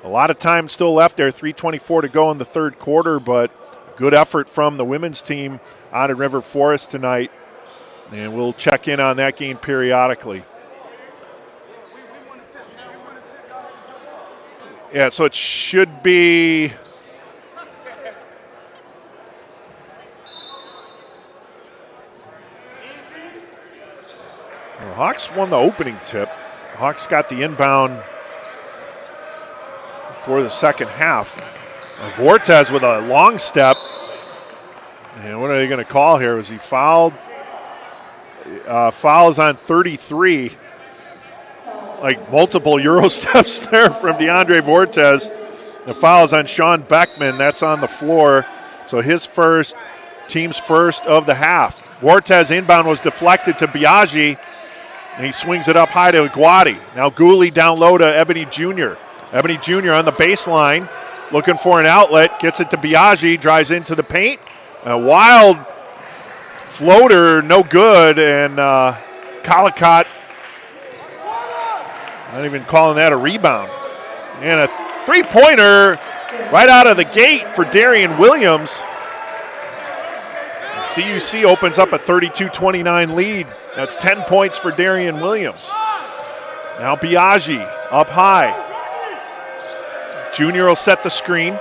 a lot of time still left there, 3:24 to go in the third quarter, but good effort from the women's team out in River Forest tonight. And we'll check in on that game periodically. Yeah, so it should be the Hawks won the opening tip. Hawks got the inbound for the second half. Vortes with a long step. And what are they going to call here? Was he fouled? Fouls on 33. Like multiple Euro steps there from DeAndre Vortes. The foul is on Sean Beckman. That's on the floor. So his first, team's first of the half. Vortes inbound was deflected to Biaggi. And he swings it up high to Aguadi. Now Gooley down low to Ebony Jr. Ebony Jr. on the baseline, looking for an outlet. Gets it to Biaggi, drives into the paint. A wild floater, no good. And Collicott, not even calling that a rebound. And a three-pointer right out of the gate for Darian Williams. And CUC opens up a 32-29 lead. That's 10 points for Darian Williams. Now Biaggi up high. Junior will set the screen.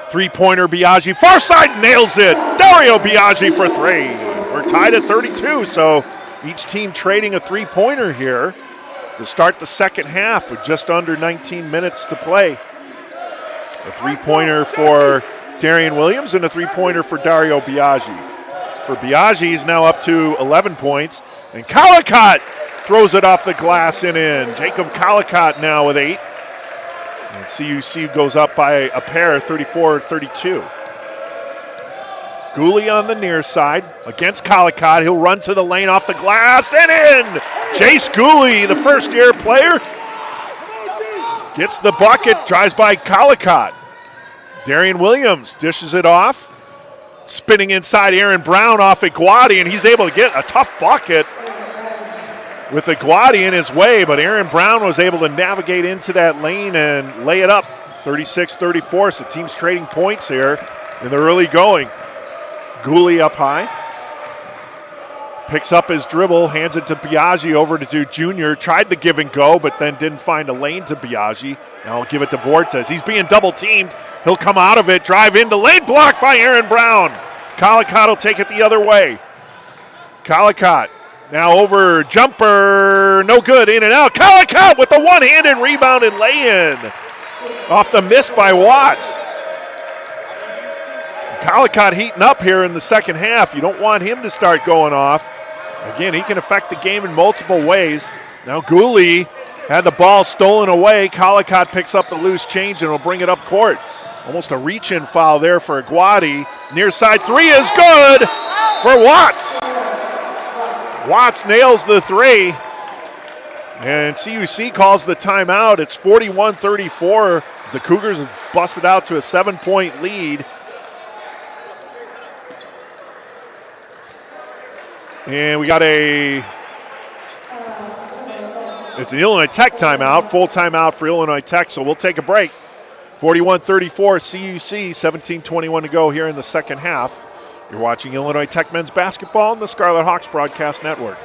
Three-pointer Biaggi. Far side nails it. Dario Biaggi for 3. We're tied at 32, so each team trading a three-pointer here to start the second half with just under 19 minutes to play. A three-pointer for Darian Williams and a three-pointer for Dario Biaggi. For Biaggi, he's now up to 11 points. And Collicott throws it off the glass and in. Jacob Collicott now with 8. And CUC goes up by a pair, 34-32. Gooley on the near side against Collicott. He'll run to the lane off the glass and in. Jace Gooley, the first-year player, gets the bucket, drives by Collicott. Darian Williams dishes it off. Spinning inside Aaron Brown off Aguadi, and he's able to get a tough bucket with Aguadi in his way, but Aaron Brown was able to navigate into that lane and lay it up, 36-34. So teams trading points here in the early going. Gooley up high. Picks up his dribble, hands it to Biaggi over to Junior. Tried the give and go, but then didn't find a lane to Biaggi. Now I'll give it to Vortes. He's being double teamed. He'll come out of it, drive into lane, blocked by Aaron Brown. Collicott will take it the other way. Collicott now over jumper, no good, in and out. Collicott with the one-handed rebound and lay-in. off the miss by Watts. Collicott heating up here in the second half. You don't want him to start going off. Again, he can affect the game in multiple ways. Now Gooley had the ball stolen away. Collicott picks up the loose change and will bring it up court. Almost a reach-in foul there for Aguadi. Near side three is good for Watts. Watts nails the three. And CUC calls the timeout. It's 41-34 as the Cougars have busted out to a 7-point lead. And we got it's an Illinois Tech timeout, full timeout for Illinois Tech, so we'll take a break. 41-34 CUC, 17:21 to go here in the second half. You're watching Illinois Tech men's basketball on the Scarlet Hawks Broadcast Network.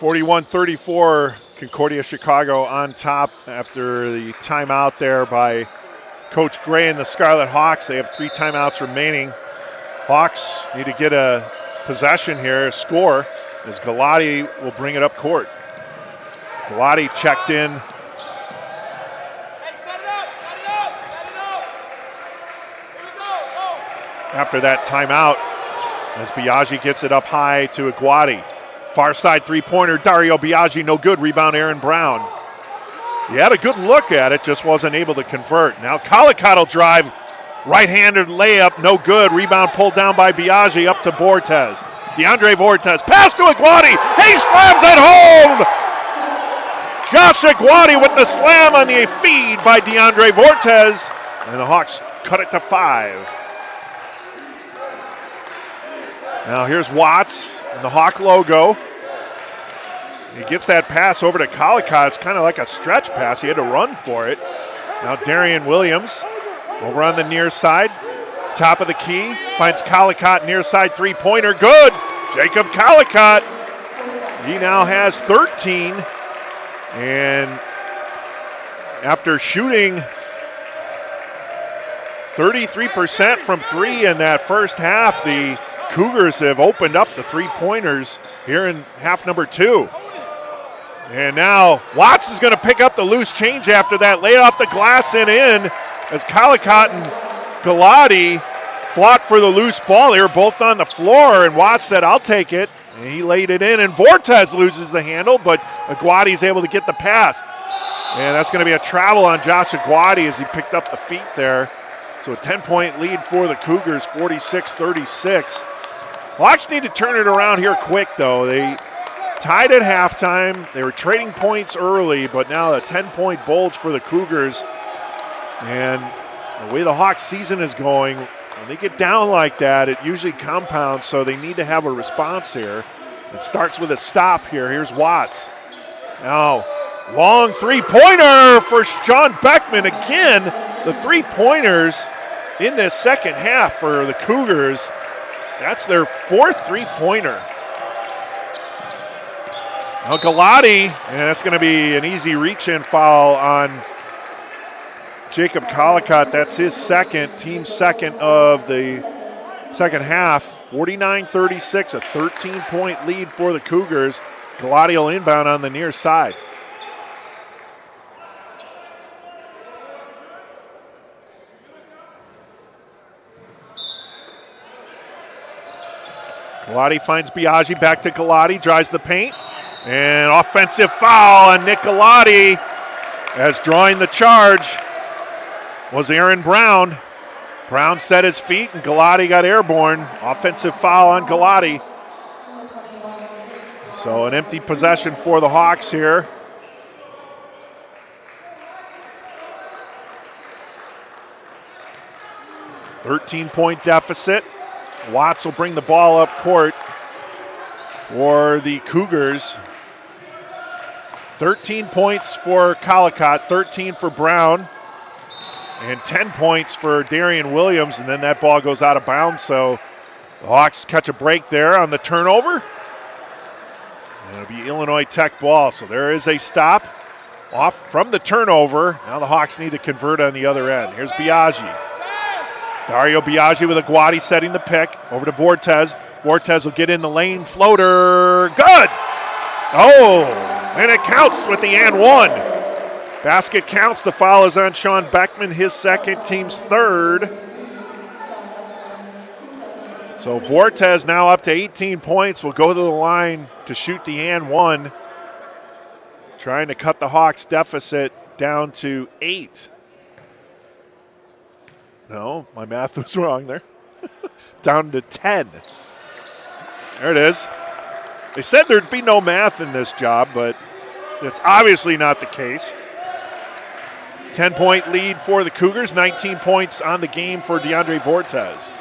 (41-34) Concordia Chicago on top after the timeout there by Coach Gray and the Scarlet Hawks. They have 3 timeouts remaining. Hawks need to get a possession here, a score, as Galati will bring it up court. Galati checked in. After that timeout, as Biaggi gets it up high to Aguadi. Far side three-pointer, Dario Biaggi, no good. Rebound, Aaron Brown. He had a good look at it, just wasn't able to convert. Now Collicott will drive, right-handed layup, no good. Rebound pulled down by Biaggi up to Vortez. DeAndre Vortez, pass to Aguadi. He slams it home! Josh Aguadi with the slam on the feed by DeAndre Vortez. And the Hawks cut it to 5. Now here's Watts and the Hawk logo. He gets that pass over to Collicott. It's kind of like a stretch pass. He had to run for it. Now Darian Williams over on the near side. Top of the key. Finds Collicott near side three-pointer. Good. Jacob Collicott. He now has 13. And after shooting 33% from 3 in that first half, the Cougars have opened up the three-pointers here in half number 2. And now Watts is going to pick up the loose change after that. Lay it off the glass and in as Collicott and Galati fought for the loose ball. They were both on the floor, and Watts said, I'll take it. And he laid it in, and Vortez loses the handle, but Aguadi's able to get the pass. And that's going to be a travel on Josh Aguadi as he picked up the feet there. So a 10-point lead for the Cougars, 46-36. Hawks need to turn it around here quick, though. They tied at halftime. They were trading points early, but now a 10-point bulge for the Cougars. And the way the Hawks season is going, when they get down like that, it usually compounds, so they need to have a response here. It starts with a stop here. Here's Watts. Now, long three-pointer for Sean Beckman. Again, the three-pointers in this second half for the Cougars. That's their 4th three-pointer. Now Galati, and that's going to be an easy reach-in foul on Jacob Collicott. That's his second, team second of the second half. 49-36, a 13-point lead for the Cougars. Galati will inbound on the near side. Galati finds Biaggi, back to Galati, drives the paint, and offensive foul on Nick Galati. as drawing the charge was Aaron Brown. Brown set his feet and Galati got airborne. Offensive foul on Galati. So an empty possession for the Hawks here. $13-point deficit. Watts will bring the ball up court for the Cougars. 13 points for Collicott, 13 for Brown, and 10 points for Darian Williams, and then that ball goes out of bounds, so the Hawks catch a break there on the turnover. And it'll be Illinois Tech ball, so there is a stop off from the turnover. Now the Hawks need to convert on the other end. Here's Biaggi. Dario Biaggi with Aguati setting the pick. Over to Vortez. Vortez will get in the lane. Floater. Good! Oh, and it counts with the and one. Basket counts. The foul is on Sean Beckman, his second, team's third. So Vortez now up to 18 points. Will go to the line to shoot the and one. Trying to cut the Hawks' deficit down to 8. No, my math was wrong there. Down to 10. There it is. They said there'd be no math in this job, but it's obviously not the case. 10-point lead for the Cougars, 19 points on the game for DeAndre Vortez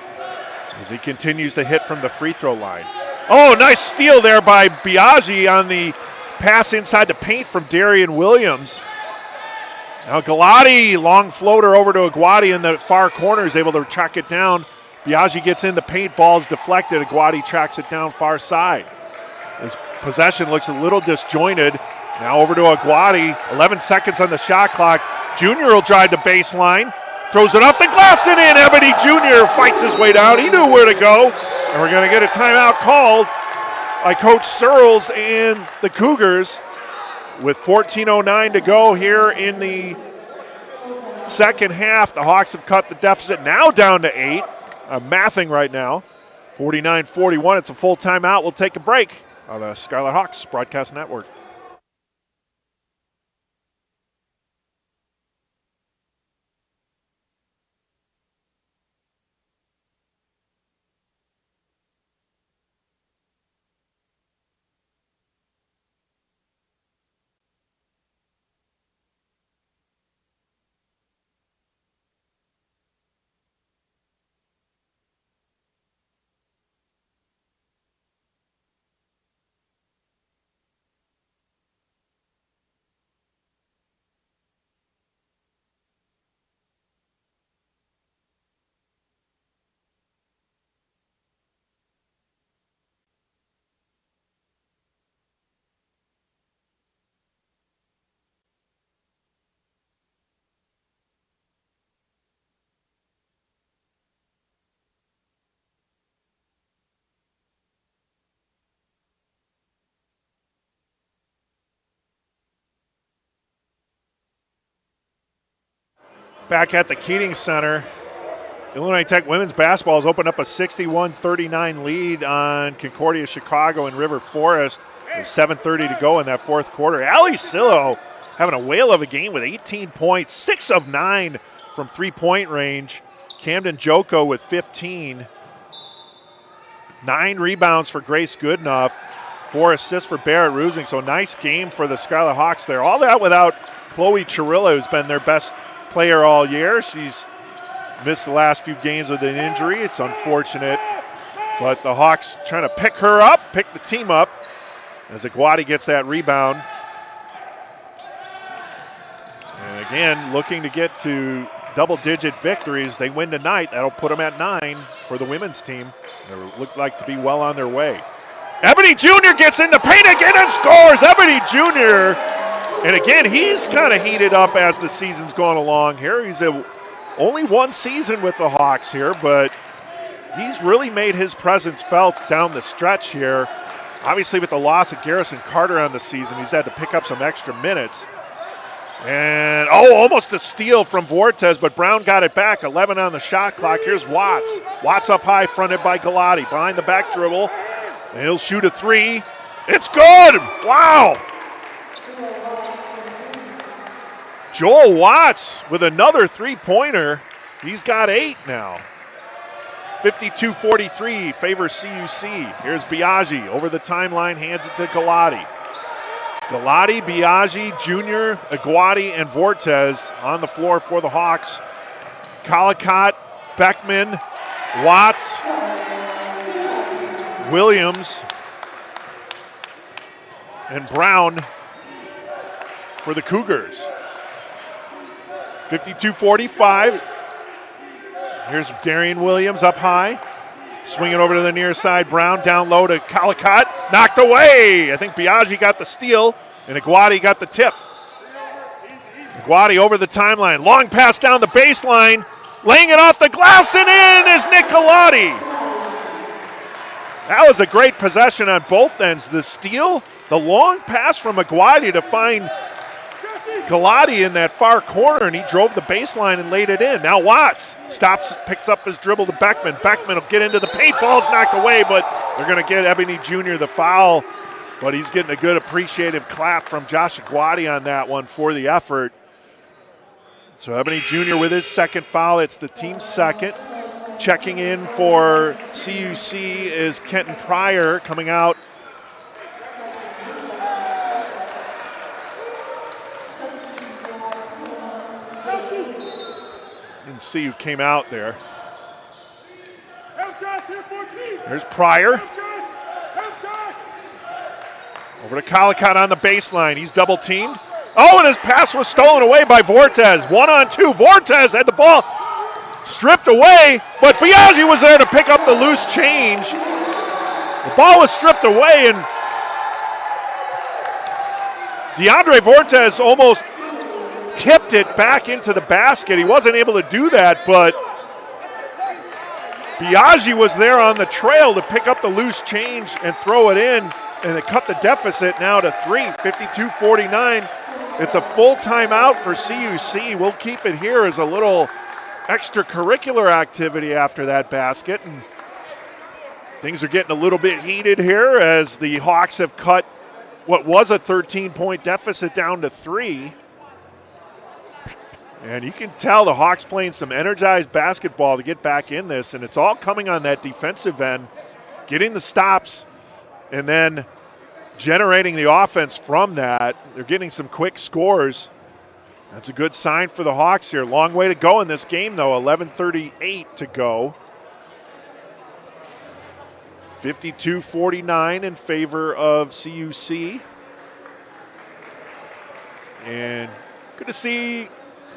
as he continues to hit from the free throw line. Oh, nice steal there by Biaggi on the pass inside the paint from Darian Williams. Now Galati, long floater over to Aguati in the far corner, is able to track it down. Biaggi gets in the paint, ball's deflected. Aguati tracks it down far side. His possession looks a little disjointed. Now over to Aguati, 11 seconds on the shot clock. Junior will drive the baseline, throws it off the glass and in. Ebony Junior fights his way down. He knew where to go. And we're going to get a timeout called by Coach Searles and the Cougars. With 14:09 to go here in the second half, the Hawks have cut the deficit now down to 8. I'm mathing right now. 49-41. It's a full timeout. We'll take a break on the Scarlet Hawks Broadcast Network. Back at the Keating Center, Illinois Tech women's basketball has opened up a 61-39 lead on Concordia, Chicago, and River Forest. With 7:30 to go in that fourth quarter. Allie Sillo having a whale of a game with 18 points, 6 of 9 from three-point range. Camden Joko with 15. 9 rebounds for Grace Goodenough. 4 assists for Barrett Rusing. So nice game for the Scarlet Hawks there. All that without Chloe Chirilla, who's been their best player all year. She's missed the last few games with an injury. It's unfortunate. But the Hawks trying to pick her up, pick the team up as Aguati gets that rebound. And again, looking to get to double-digit victories. They win tonight. That'll put them at 9 for the women's team. They look like to be well on their way. Ebony Jr. gets in the paint again and scores. Ebony Jr. And again, he's kind of heated up as the season's gone along here. He's only one season with the Hawks here, but he's really made his presence felt down the stretch here. Obviously, with the loss of Garrison Carter on the season, he's had to pick up some extra minutes. And, almost a steal from Vortez, but Brown got it back. 11 on the shot clock. Here's Watts. Watts up high, fronted by Galati. Behind the back dribble, and he'll shoot a 3. It's good! Wow! Joel Watts with another three-pointer. He's got 8 now. 52-43 favors CUC. Here's Biaggi over the timeline, hands it to Galati. Galati, Biaggi, Jr., Aguati, and Vortez on the floor for the Hawks. Collicott, Beckman, Watts, Williams, and Brown for the Cougars. 52-45. Here's Darian Williams up high. Swinging over to the near side. Brown down low to Collicott. Knocked away. I think Biaggi got the steal, and Aguati got the tip. Aguati over the timeline. Long pass down the baseline. Laying it off the glass and in is Nick Galati. That was a great possession on both ends. The steal, the long pass from Aguati to find Galati in that far corner, and he drove the baseline and laid it in. Now Watts stops, picks up his dribble to Beckman. Beckman will get into the paint. Ball's knocked away, but they're going to get Ebony Jr. the foul. But he's getting a good appreciative clap from Josh Aguati on that one for the effort. So Ebony Jr. with his second foul. It's the team's second. Checking in for CUC is Kenton Pryor coming out. Didn't see who came out there. There's Pryor. Over to Collicott on the baseline. He's double teamed. Oh, and his pass was stolen away by Vortez. 1-on-2. Vortez had the ball stripped away, but Biaggi was there to pick up the loose change. The ball was stripped away, and DeAndre Vortez almost tipped it back into the basket. He wasn't able to do that, but Biaggi was there on the trail to pick up the loose change and throw it in, and they cut the deficit now to 3, 52-49. It's a full timeout for CUC. We'll keep it here as a little extracurricular activity after that basket. And things are getting a little bit heated here as the Hawks have cut what was a 13-point deficit down to 3. And you can tell the Hawks playing some energized basketball to get back in this, and it's all coming on that defensive end, getting the stops, and then generating the offense from that. They're getting some quick scores. That's a good sign for the Hawks here. Long way to go in this game, though. 11:38 to go. 52-49 in favor of CUC. And good to see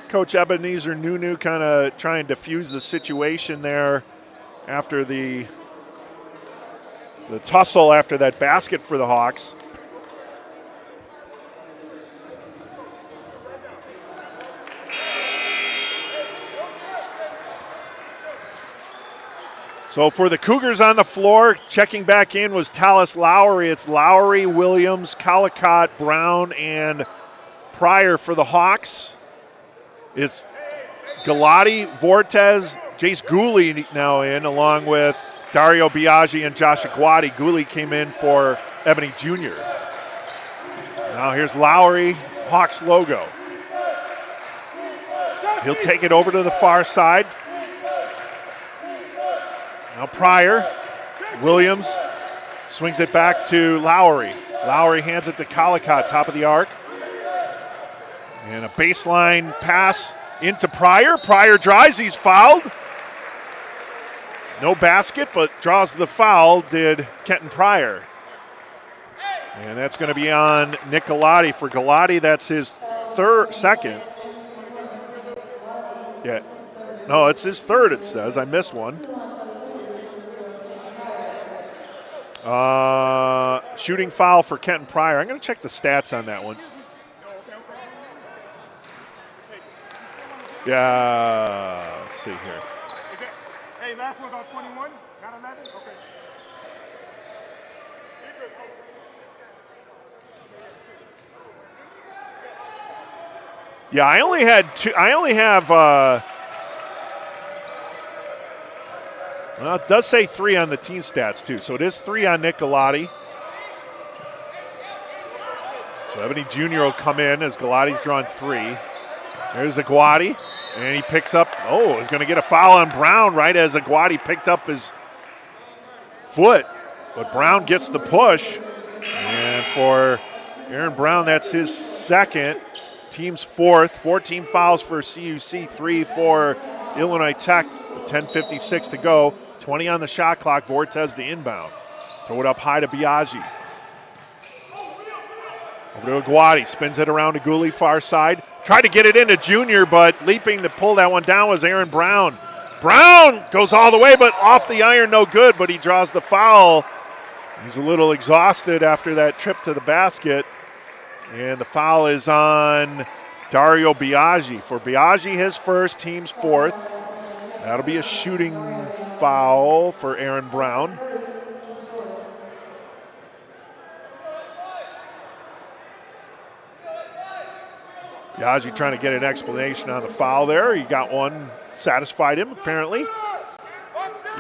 Coach Ebenezer Nunu kind of try and diffuse the situation there after the tussle after that basket for the Hawks. So for the Cougars on the floor, checking back in was Tallis Lowry. It's Lowry, Williams, Collicott, Brown, and Pryor for the Hawks. It's Galati, Vortez, Jace Gooley now in, along with Dario Biaggi and Josh Aguati. Gooley came in for Ebony Jr. Now here's Lowry, Hawks logo. He'll take it over to the far side. Now Pryor, Williams swings it back to Lowry. Lowry hands it to Collicott, top of the arc. And a baseline pass into Pryor. Pryor drives, he's fouled. No basket, but draws the foul, did Kenton Pryor. And that's going to be on Nick Galati. For Galati, that's his second. Yeah. No, it's his third, it says. I missed one. Shooting foul for Kenton Pryor. I'm going to check the stats on that one. Yeah, let's see here. Hey, last one's on 21, not 11? Okay. Yeah, I only have well, it does say 3 on the team stats too, so it is 3 on Nick Galati. So Ebony Jr. will come in as Galati's drawn 3. There's Aguadi, and he picks up, is going to get a foul on Brown right as Aguadi picked up his foot. But Brown gets the push. And for Aaron Brown, that's his second. Team's fourth. 14 fouls for CUC, 3 for Illinois Tech. 10:56 to go. 20 on the shot clock. Vortez the inbound. Throw it up high to Biaggi. Over to Aguadi. Spins it around to Gooley, far side. Tried to get it into Junior, but leaping to pull that one down was Aaron Brown. Brown goes all the way, but off the iron, no good, but he draws the foul. He's a little exhausted after that trip to the basket. And the foul is on Dario Biaggi. For Biaggi, his first, team's fourth. That'll be a shooting foul for Aaron Brown. Biaggi trying to get an explanation on the foul there. He got one, satisfied him apparently.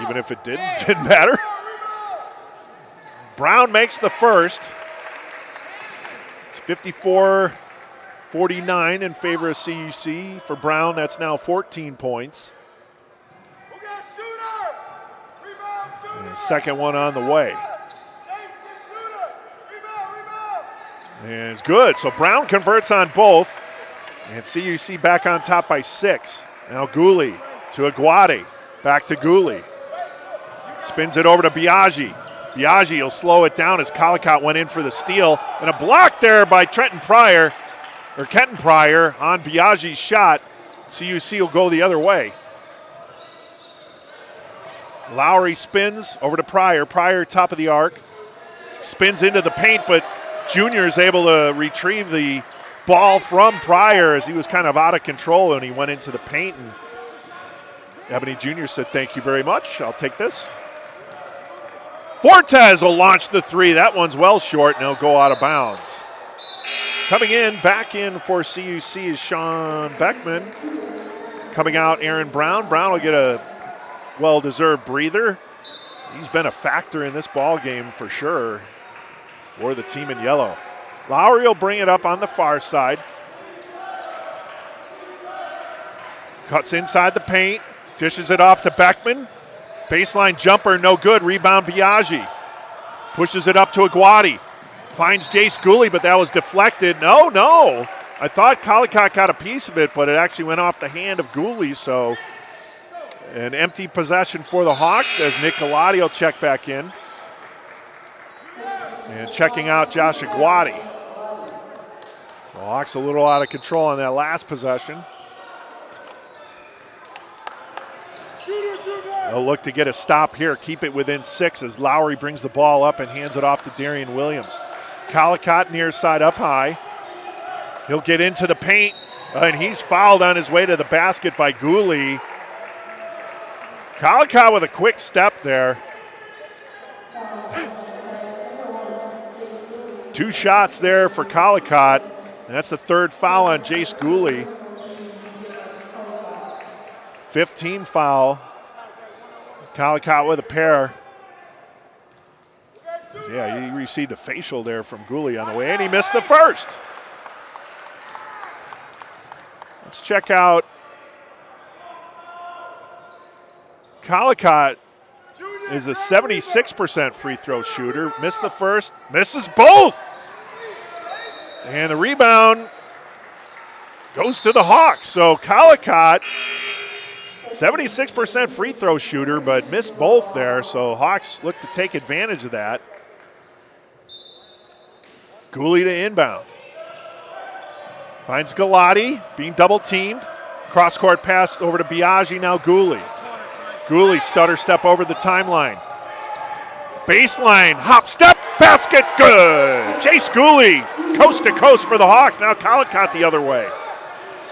Even if it didn't matter. Brown makes the first. It's 54-49 in favor of CUC. For Brown, that's now 14 points. And the second one on the way. And it's good. So Brown converts on both. And CUC back on top by 6. Now Gooley to Aguadi. Back to Gooley. Spins it over to Biaggi. Biaggi will slow it down as Collicott went in for the steal. And a block there by Kenton Pryor on Biaggi's shot. CUC will go the other way. Lowry spins over to Pryor. Pryor top of the arc. Spins into the paint, but Junior is able to retrieve the ball from Pryor as he was kind of out of control and he went into the paint. And Ebony Jr. said, "Thank you very much. I'll take this." Vortez will launch the three. That one's well short, and he'll go out of bounds. Coming in, back in for CUC is Sean Beckman. Coming out, Aaron Brown. Brown will get a well-deserved breather. He's been a factor in this ball game for sure for the team in yellow. Lowry will bring it up on the far side. Cuts inside the paint, dishes it off to Beckman. Baseline jumper, no good. Rebound Biaggi. Pushes it up to Aguadi. Finds Jace Gooley, but that was deflected. No. I thought Collicott got a piece of it, but it actually went off the hand of Gooley. So an empty possession for the Hawks as Nick Galati will check back in. And checking out Josh Aguadi. The Hawks a little out of control on that last possession. They'll look to get a stop here, keep it within 6 as Lowry brings the ball up and hands it off to Darian Williams. Collicott near side up high. He'll get into the paint, and he's fouled on his way to the basket by Gooley. Collicott with a quick step there. 2 shots there for Collicott, and that's the third foul on Jace Gooley. 15 foul. Collicott with a pair. Yeah, he received a facial there from Gooley on the way, and he missed the first. Let's check out Collicott is a 76% free throw shooter. Missed the first, misses both. And the rebound goes to the Hawks. So Collicott, 76% free throw shooter, but missed both there. So Hawks look to take advantage of that. Gooley to inbound. Finds Galati being double teamed. Cross court pass over to Biaggi, now Gooley. Gooley stutter step over the timeline. Baseline, hop step, basket, good. Jace Gooley, coast to coast for the Hawks. Now Collicott the other way.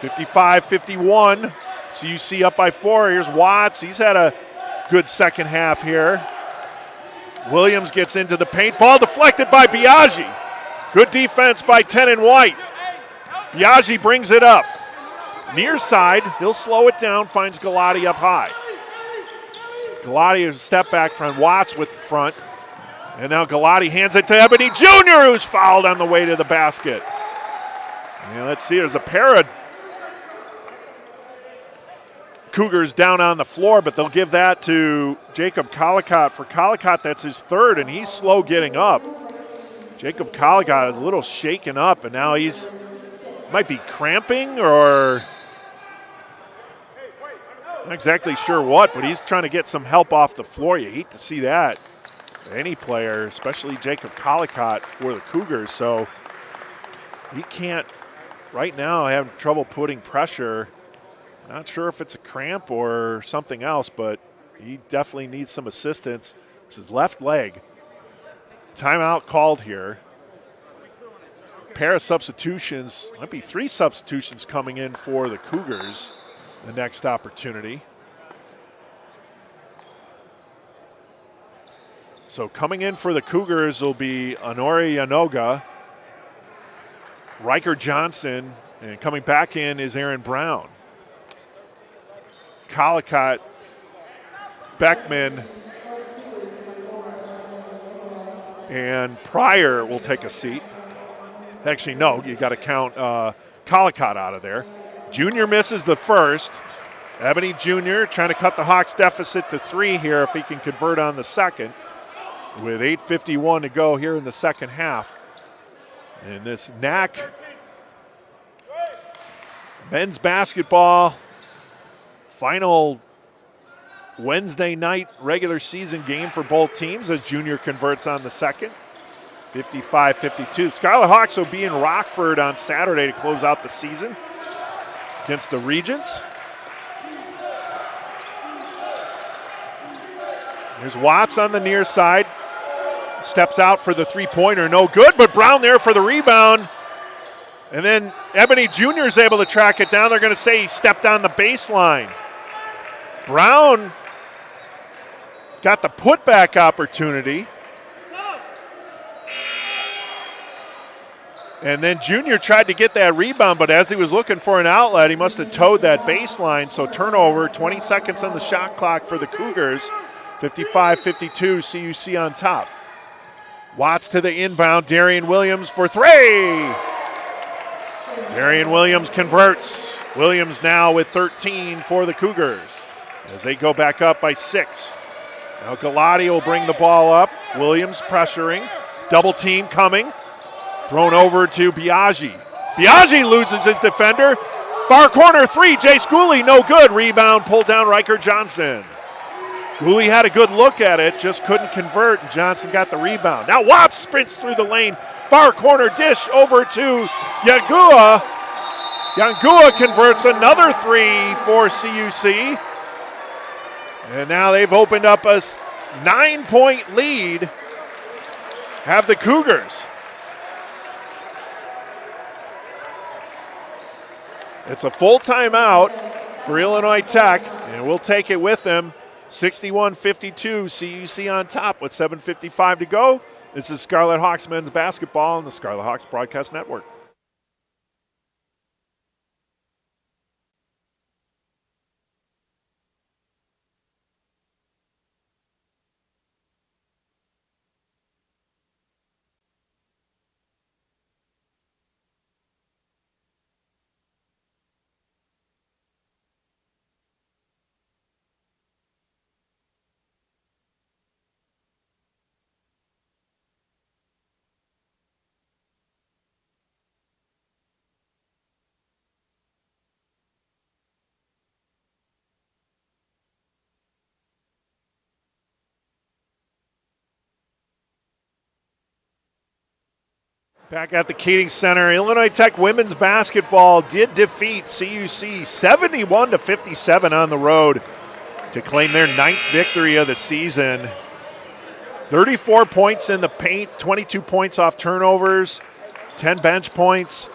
55-51. CUC up by 4. Here's Watts. He's had a good second half here. Williams gets into the paint. Ball deflected by Biaggi. Good defense by Tenon White. Biaggi brings it up. Near side, he'll slow it down, finds Galati up high. Galati is a step back from Watts with the front. And now Galati hands it to Ebony Jr., who's fouled on the way to the basket. And let's see, there's a pair of Cougars down on the floor, but they'll give that to Jacob Collicott. For Collicott, that's his third, and he's slow getting up. Jacob Collicott is a little shaken up, and now he's might be cramping or not exactly sure what, but he's trying to get some help off the floor. You hate to see that. Any player, especially Jacob Collicott for the Cougars, so he can't right now have trouble putting pressure. Not sure if it's a cramp or something else, but he definitely needs some assistance. It's his left leg. Timeout called here. Pair of substitutions, might be 3 substitutions coming in for the Cougars the next opportunity. So coming in for the Cougars will be Honore Yanoga, Riker Johnson, and coming back in is Aaron Brown. Collicott, Beckman, and Pryor will take a seat. Actually, no, you got to count Collicott out of there. Junior misses the first. Ebony Jr. trying to cut the Hawks deficit to 3 here if he can convert on the second. With 8:51 to go here in the second half. And this NAC men's basketball final Wednesday night regular season game for both teams as Junior converts on the second. 55-52. Scarlet Hawks will be in Rockford on Saturday to close out the season against the Regents. Here's Watts on the near side. Steps out for the three-pointer. No good, but Brown there for the rebound. And then Ebony Jr. is able to track it down. They're going to say he stepped on the baseline. Brown got the putback opportunity. And then Junior tried to get that rebound, but as he was looking for an outlet, he must have towed that baseline. So turnover, 20 seconds on the shot clock for the Cougars. 55-52, CUC on top. Watts to the inbound, Darian Williams for 3. Darian Williams converts. Williams now with 13 for the Cougars as they go back up by 6. Now Galati will bring the ball up. Williams pressuring. Double team coming. Thrown over to Biaggi. Biaggi loses his defender. Far corner 3, Jace Gooley, no good. Rebound pulled down Riker Johnson. Gooley had a good look at it, just couldn't convert, and Johnson got the rebound. Now Watts sprints through the lane. Far corner dish over to Yangua. Yangua converts another 3 for CUC. And now they've opened up a 9-point lead. Have the Cougars. It's a full timeout for Illinois Tech, and we'll take it with them. 61-52, CUC on top with 7:55 to go. This is Scarlet Hawks men's basketball on the Scarlet Hawks Broadcast Network. Back at the Keating Center, Illinois Tech women's basketball did defeat CUC 71-57 on the road to claim their 9th victory of the season. 34 points in the paint, 22 points off turnovers, 10 bench points.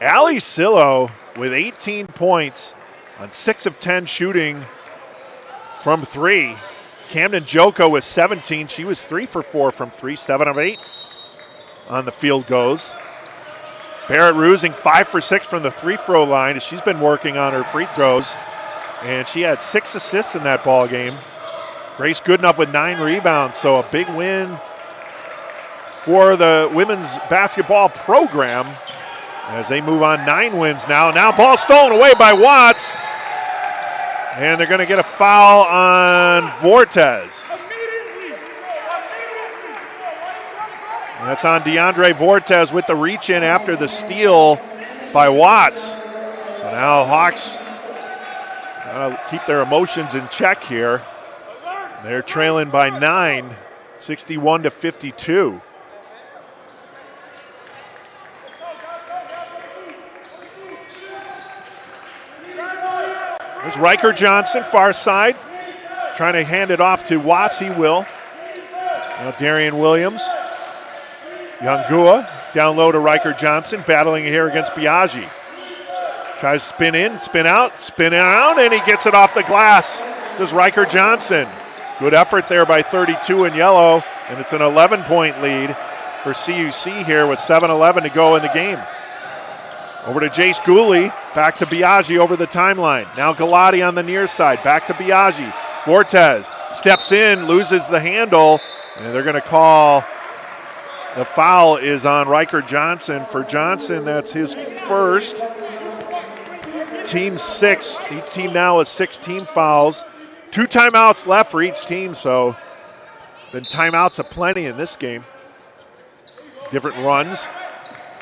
Allie Sillo with 18 points on 6 of 10 shooting from 3. Camden Joko with 17. She was 3 for 4 from 3, 7 of 8. On the field goes. Barrett Rusing 5 for 6 from the free-throw line as she's been working on her free throws. And she had 6 assists in that ball game. Grace Goodenough with 9 rebounds, so a big win for the women's basketball program as they move on 9 wins now. Now ball stolen away by Watts. And they're going to get a foul on Vortez. And that's on DeAndre Vortez with the reach in after the steal by Watts. So now Hawks keep their emotions in check here. They're trailing by 9, 61-52. There's Riker Johnson, far side, trying to hand it off to Watts. He will. Now Darian Williams. Yangua down low to Riker Johnson, battling here against Biaggi. Tries to spin in, spin out, and he gets it off the glass. Does Riker Johnson. Good effort there by 32 in yellow, and it's an 11-point lead for CUC here with 7:11 to go in the game. Over to Jace Gooley, back to Biaggi over the timeline. Now Galati on the near side, back to Biaggi. Vortez steps in, loses the handle, and they're going to call the foul is on Riker Johnson. For Johnson, that's his first. Team 6. Each team now has 6 team fouls. 2 timeouts left for each team, so been timeouts aplenty in this game. Different runs.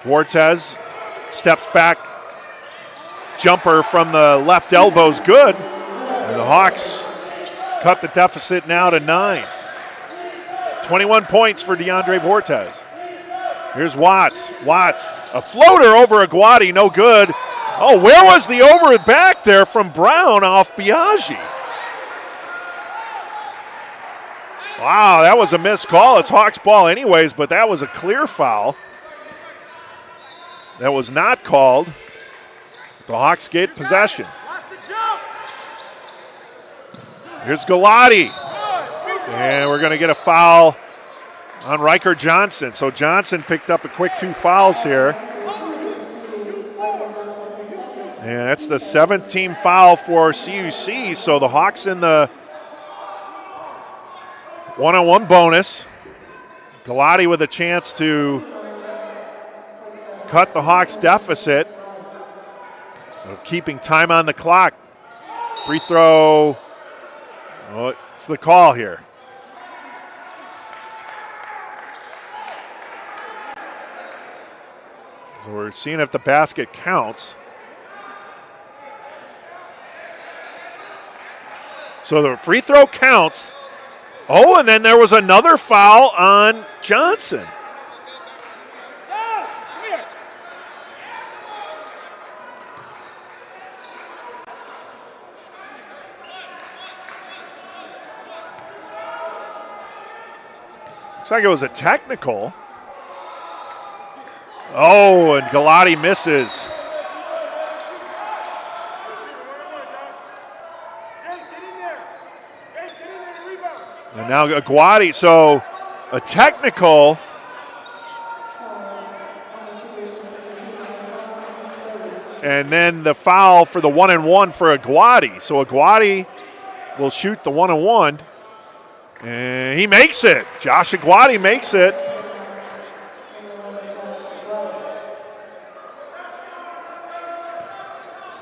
Vortez steps back. Jumper from the left elbow's good. And the Hawks cut the deficit now to 9. 21 points for DeAndre Vortez. Here's Watts. Watts, a floater over Aguadi, no good. Oh, where was the over and back there from Brown off Biaggi? Wow, that was a missed call. It's Hawks ball anyways, but that was a clear foul. That was not called. The Hawks get possession. Here's Galati. And we're going to get a foul on Riker Johnson. So Johnson picked up a quick 2 fouls here. And that's the 7th team foul for CUC. So the Hawks in the one-on-one bonus. Galati with a chance to cut the Hawks deficit. So keeping time on the clock. Free throw. Oh, it's the call here. So we're seeing if the basket counts. So the free throw counts. Oh, and then there was another foul on Johnson. Looks like it was a technical. Oh, and Galati misses. And now Aguadi, so a technical. And then the foul for the 1-and-1 for Aguadi. So Aguadi will shoot the 1-and-1. And he makes it. Josh Aguadi makes it.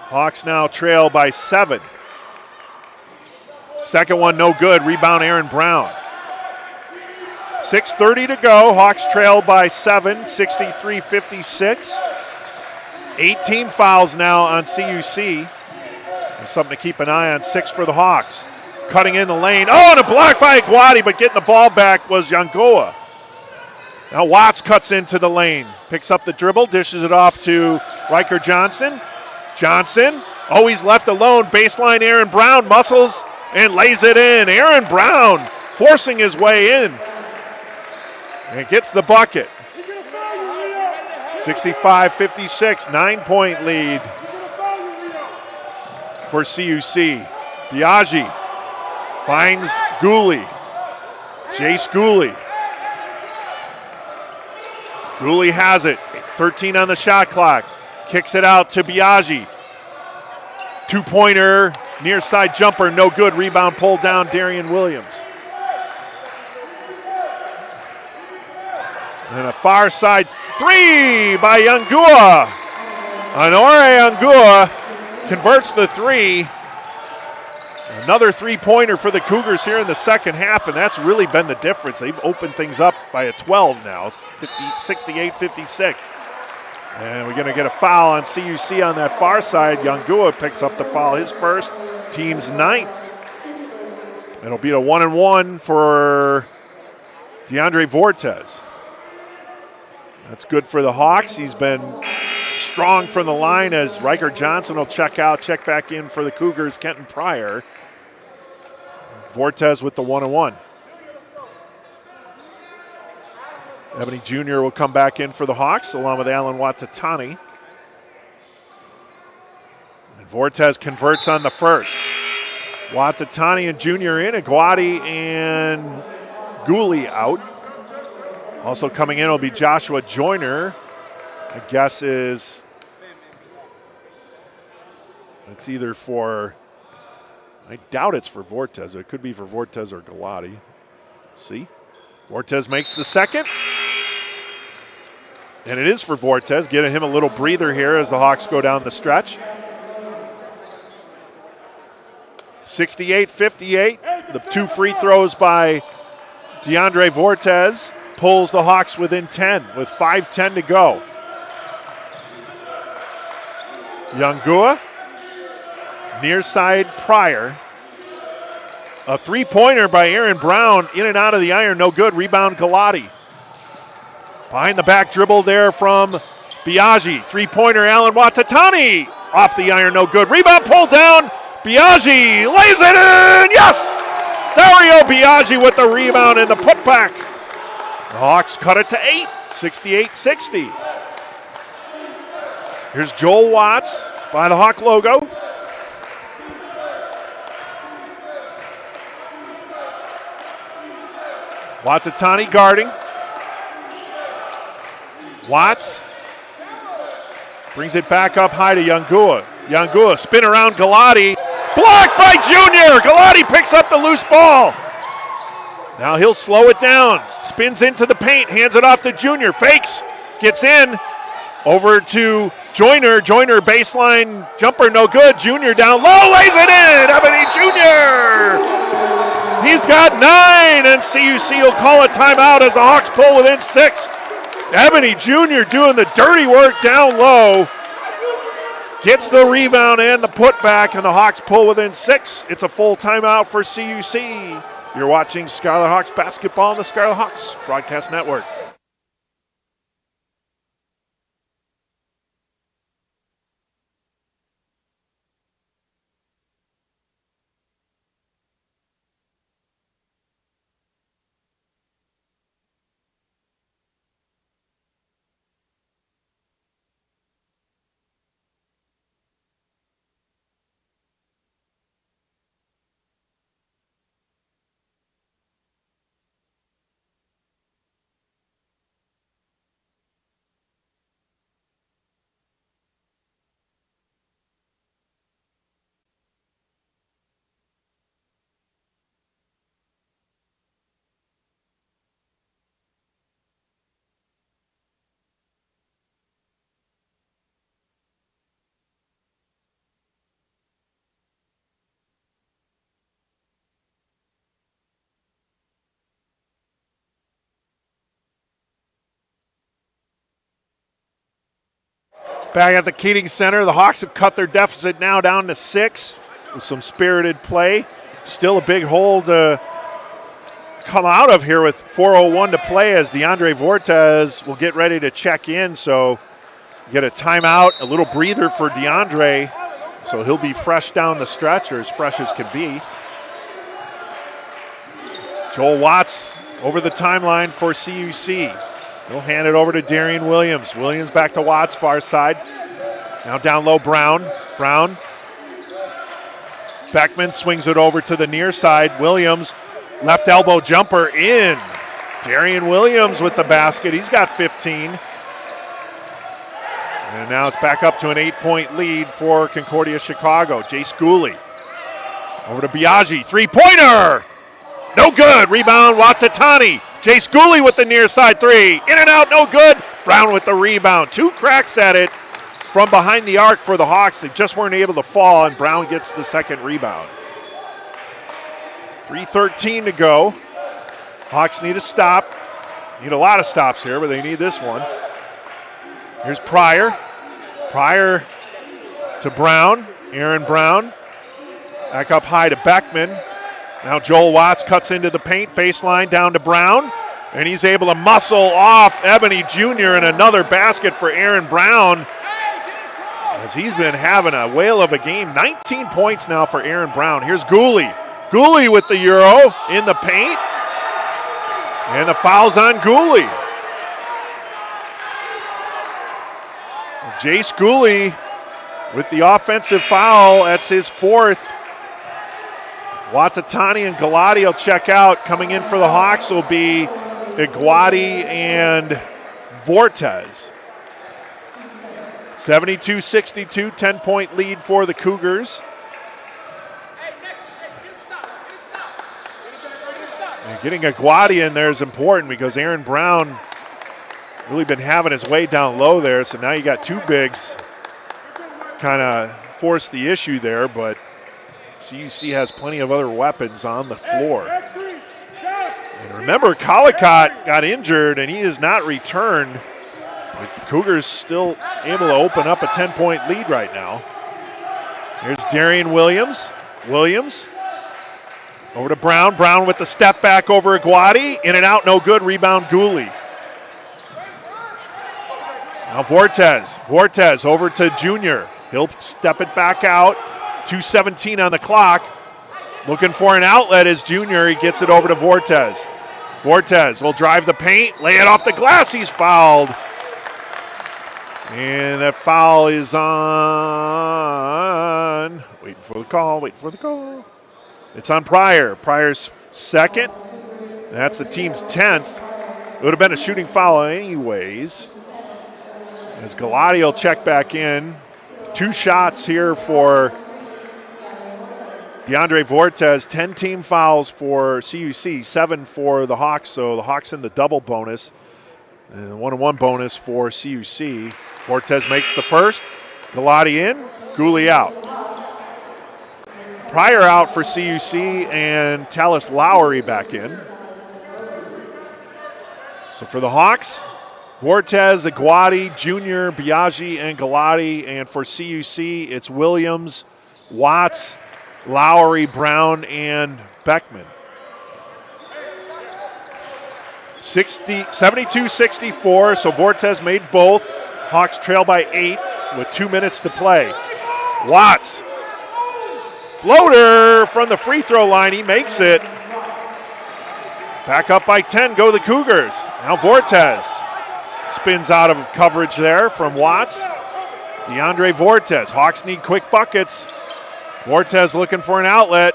Hawks now trail by 7. Second one no good. Rebound Aaron Brown. 6:30 to go. Hawks trail by 7, 63-56. 18 fouls now on CUC. That's something to keep an eye on. 6 for the Hawks. Cutting in the lane. Oh, and a block by Aguadi, but getting the ball back was Yangoa. Now Watts cuts into the lane. Picks up the dribble, dishes it off to Riker Johnson. Johnson, oh, he's left alone. Baseline Aaron Brown muscles and lays it in. Aaron Brown forcing his way in. And gets the bucket. 65-56, 9-point lead for CUC. Biaggi finds Gooley. Jace Gooley. Gooley has it. 13 on the shot clock. Kicks it out to Biaggi. 2-pointer, near side jumper, no good. Rebound pulled down, Darian Williams. And a far side 3 by Yangua. Honore Yangua converts the 3. Another three-pointer for the Cougars here in the second half, and that's really been the difference. They've opened things up by a 12 now, 68-56. And we're going to get a foul on CUC on that far side. Yangua picks up the foul, his first, team's 9th. It'll be a 1-and-1 for DeAndre Vortez. That's good for the Hawks. He's been strong from the line as Riker Johnson will check back in for the Cougars, Kenton Pryor. Vortez with the 1-and-1. Ebony Jr. will come back in for the Hawks along with Alan Watatani. And Vortez converts on the first. Watatani and Jr. in, Aguati and Gooley out. Also coming in will be Joshua Joyner. I guess it's either for, I doubt it's for Vortez. It could be for Vortez or Galati. See? Vortez makes the second. And it is for Vortez, getting him a little breather here as the Hawks go down the stretch. 68-58. The two free throws by DeAndre Vortez pulls the Hawks within 10 with 5:10 to go. Yangua, near side Pryor. A three-pointer by Aaron Brown, in and out of the iron, no good. Rebound Galati. Behind the back dribble there from Biaggi. Three-pointer Alan Watatani. Off the iron, no good. Rebound pulled down. Biaggi lays it in. Yes! Dario Biaggi with the rebound and the putback. The Hawks cut it to 8, 68-60. Here's Joel Watts by the Hawk logo. Watatani guarding. Watts brings it back up high to Yangua. Yangua spin around Galati. Blocked by Junior. Galati picks up the loose ball. Now he'll slow it down. Spins into the paint. Hands it off to Junior. Fakes. Gets in. Over to Joyner. Joyner baseline jumper. No good. Junior down low. Lays it in. Ebony Junior. He's got 9, and CUC will call a timeout as the Hawks pull within 6. Ebony Jr. doing the dirty work down low. Gets the rebound and the putback, and the Hawks pull within 6. It's a full timeout for CUC. You're watching Scarlet Hawks basketball on the Scarlet Hawks Broadcast Network. Back at the Keating Center, the Hawks have cut their deficit now down to 6 with some spirited play. Still a big hole to come out of here with 4:01 to play as DeAndre Vortez will get ready to check in. So get a timeout, a little breather for DeAndre. So he'll be fresh down the stretch, or as fresh as can be. Joel Watts over the timeline for CUC. He'll hand it over to Darian Williams. Williams back to Watts, far side. Now down low, Brown. Brown. Beckman swings it over to the near side. Williams, left elbow jumper in. Darian Williams with the basket. He's got 15. And now it's back up to an 8-point lead for Concordia Chicago. Jace Gooley. Over to Biaggi. Three-pointer! No good. Rebound, Watatani. Jace Gooley with the near side three. In and out, no good. Brown with the rebound. 2 cracks at it from behind the arc for the Hawks. They just weren't able to fall, and Brown gets the second rebound. 3:13 to go. Hawks need a stop. Need a lot of stops here, but they need this one. Here's Pryor. Pryor to Brown. Aaron Brown. Back up high to Beckman. Now Joel Watts cuts into the paint. Baseline down to Brown. And he's able to muscle off Ebony Jr. and another basket for Aaron Brown. As he's been having a whale of a game. 19 points now for Aaron Brown. Here's Gooley. Gooley with the Euro in the paint. And the foul's on Gooley. Jace Gooley with the offensive foul. That's his fourth. Watatani and Galati will check out. Coming in for the Hawks will be Iguati and Vortez. 72-62, 10-point lead for the Cougars. And getting Iguati in there is important because Aaron Brown really been having his way down low there, so now you got two bigs. It's kind of forced the issue there, but CUC has plenty of other weapons on the floor. And remember, Collicott got injured, and he has not returned. But the Cougars still able to open up a 10-point lead right now. Here's Darian Williams. Williams over to Brown. Brown with the step back over Iguati. In and out, no good. Rebound, Gooley. Now Vortez. Vortez over to Junior. He'll step it back out. 2:17 on the clock. Looking for an outlet as Junior. He gets it over to Vortez. Vortez will drive the paint, lay it off the glass. He's fouled. And that foul is on. Waiting for the call, waiting for the call. It's on Pryor. Pryor's second. That's the team's 10th. It would have been a shooting foul anyways. As Galati will check back in. 2 shots here for DeAndre Vortez. 10 team fouls for CUC, 7 for the Hawks. So the Hawks in the double bonus. And 1-1 bonus for CUC. Vortez makes the first. Galati in. Gooley out. Pryor out for CUC and Talis Lowry back in. So for the Hawks, Vortez, Iguati, Junior, Biaggi, and Galati. And for CUC, it's Williams, Watts, Lowry, Brown, and Beckman. 72-64, so Vortez made both. Hawks trail by 8 with 2 minutes to play. Watts. Floater from the free throw line. He makes it. Back up by 10 go the Cougars. Now Vortez spins out of coverage there from Watts. DeAndre Vortez. Hawks need quick buckets. Vortez looking for an outlet.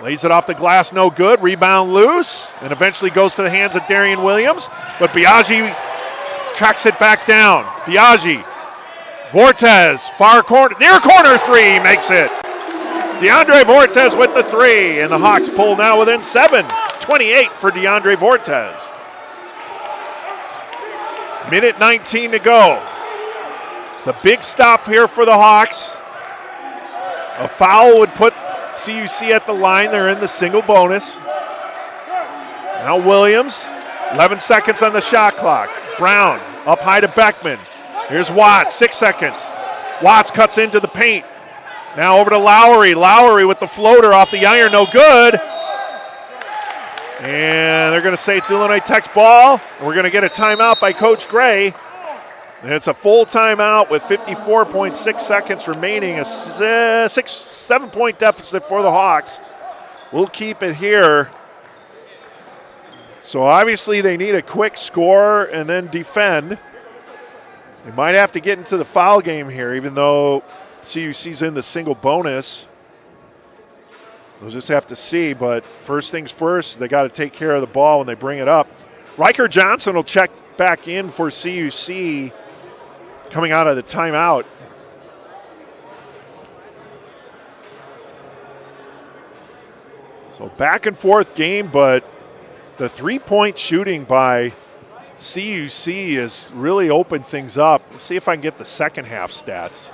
Lays it off the glass, no good. Rebound loose, and eventually goes to the hands of Darian Williams. But Biaggi tracks it back down. Biaggi. Vortez, far corner, near corner three, makes it. DeAndre Vortez with the three, and the Hawks pull now within 7. 28 for DeAndre Vortez. Minute 19 to go. It's a big stop here for the Hawks. A foul would put CUC at the line. They're in the single bonus. Now Williams, 11 seconds on the shot clock. Brown up high to Beckman. Here's Watts, 6 seconds. Watts cuts into the paint. Now over to Lowry. Lowry with the floater off the iron, no good. And they're going to say it's Illinois Tech's ball. We're going to get a timeout by Coach Gray. And it's a full timeout with 54.6 seconds remaining. A 7-point deficit for the Hawks. We'll keep it here. So obviously they need a quick score and then defend. They might have to get into the foul game here, even though CUC's in the single bonus. We'll just have to see, but first things first, they got to take care of the ball when they bring it up. Riker Johnson will check back in for CUC coming out of the timeout. So back and forth game, but the three-point shooting by CUC has really opened things up. Let's see if I can get the second half stats.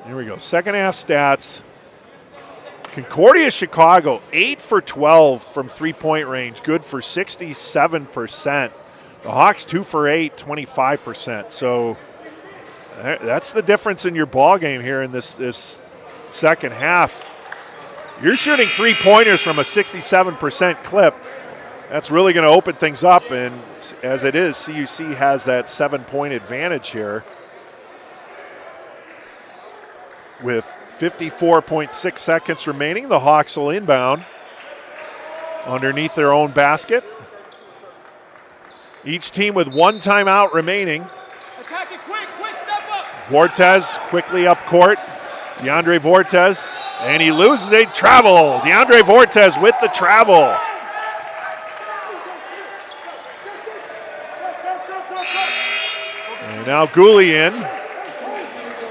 Here we go. Second half stats. Concordia Chicago, 8 for 12 from three-point range, good for 67%. The Hawks 2 for 8, 25%. So that's the difference in your ball game here in this second half. You're shooting three-pointers from a 67% clip. That's really going to open things up, and as it is, CUC has that 7-point advantage here with 54.6 seconds remaining. The Hawks will inbound underneath their own basket. Each team with one timeout remaining. Attack it quick, step up. Vortez quickly up court. DeAndre Vortez, and he loses a travel. DeAndre Vortez with the travel. And now Gooley in.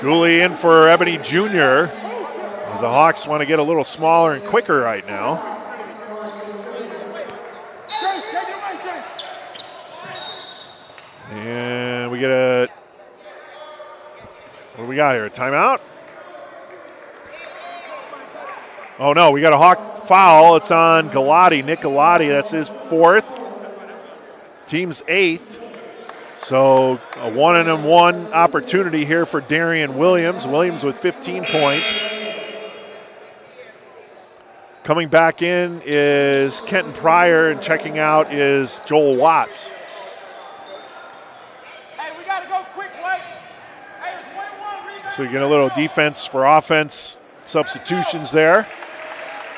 Gooley in for Ebony Jr. as the Hawks want to get a little smaller and quicker right now. And we get what do we got here, a timeout? Oh no, we got a Hawk foul. It's on Galati, Nick Galati. That's his fourth. Team's eighth. So a 1-on-1 opportunity here for Darian Williams. Williams with 15 points. Coming back in is Kenton Pryor, and checking out is Joel Watts. Hey, we gotta go quick, Blake. Hey, it's 21 rebounds. So you get a little defense for offense substitutions there.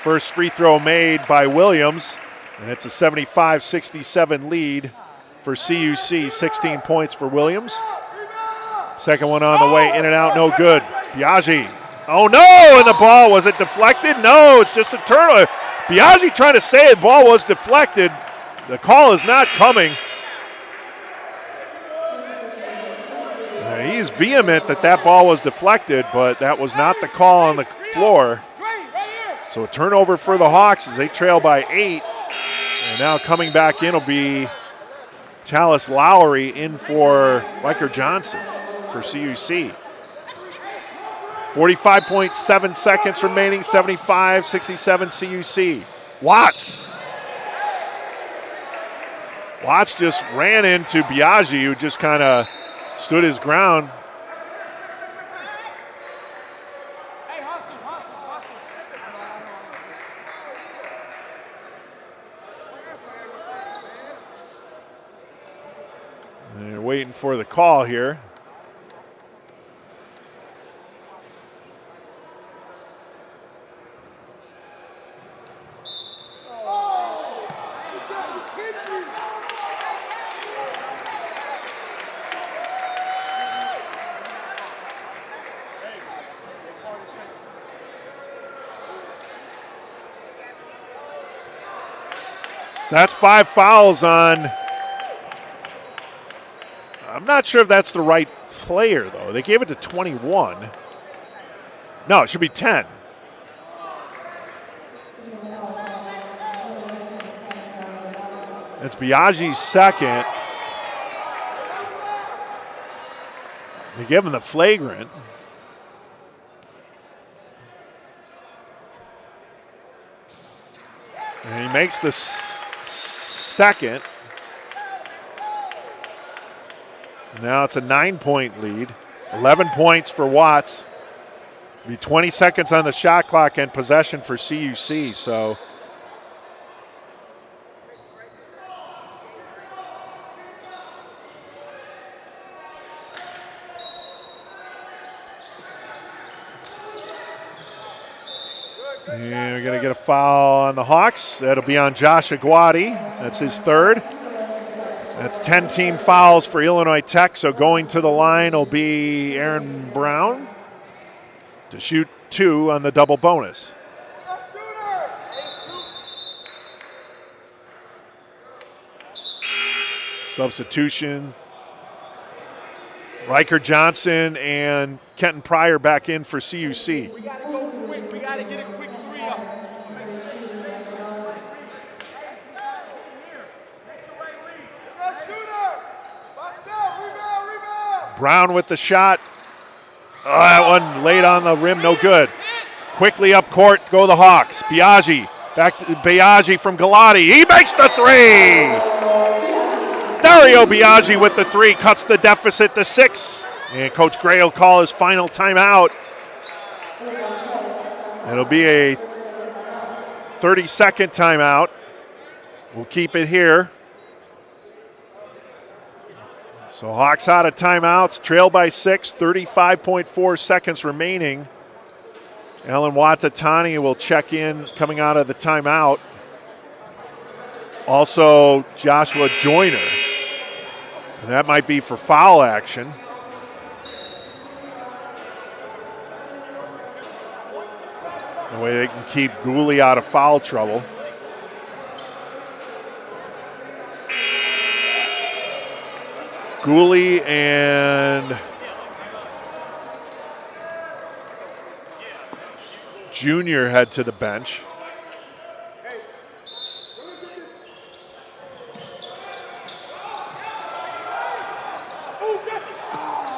First free throw made by Williams, and it's a 75-67 lead for CUC, 16 points for Williams. Second one on the way, in and out, no good. Biaggi. Oh no, and the ball, was it deflected? No, it's just a turnover. Biaggi trying to say the ball was deflected. The call is not coming. He's vehement that ball was deflected, but that was not the call on the floor. So a turnover for the Hawks as they trail by 8. And now coming back in will be Tallis Lowry in for Riker Johnson for CUC. 45.7 seconds remaining, 75-67 CUC. Watts just ran into Biaggi, who just kind of stood his ground. They're waiting for the call here. So that's 5 fouls on. I'm not sure if that's the right player, though. They gave it to 21. No, it should be 10. It's Biaggi's second. They give him the flagrant. And he makes the second. Now it's a 9-point lead. 11 points for Watts. Be 20 seconds on the shot clock and possession for CUC. So and we're going to get a foul on the Hawks. That'll be on Josh Aguati. That's his third. That's 10 team fouls for Illinois Tech, so going to the line will be Aaron Brown to shoot 2 on the double bonus. Substitution. Riker Johnson and Kenton Pryor back in for CUC. We gotta go quick. We gotta get a quick 3 up. Brown with the shot. That one laid on the rim, no good. Quickly up court go the Hawks. Biaggi, back to Biaggi from Galati. He makes the three. Dario Biaggi with the three, cuts the deficit to 6. And Coach Gray will call his final timeout. It'll be a 30-second timeout. We'll keep it here. So Hawks out of timeouts, trail by 6, 35.4 seconds remaining. Alan Watatani will check in coming out of the timeout. Also Joshua Joyner. And that might be for foul action. That way they can keep Gooley out of foul trouble. Gooley and Junior head to the bench.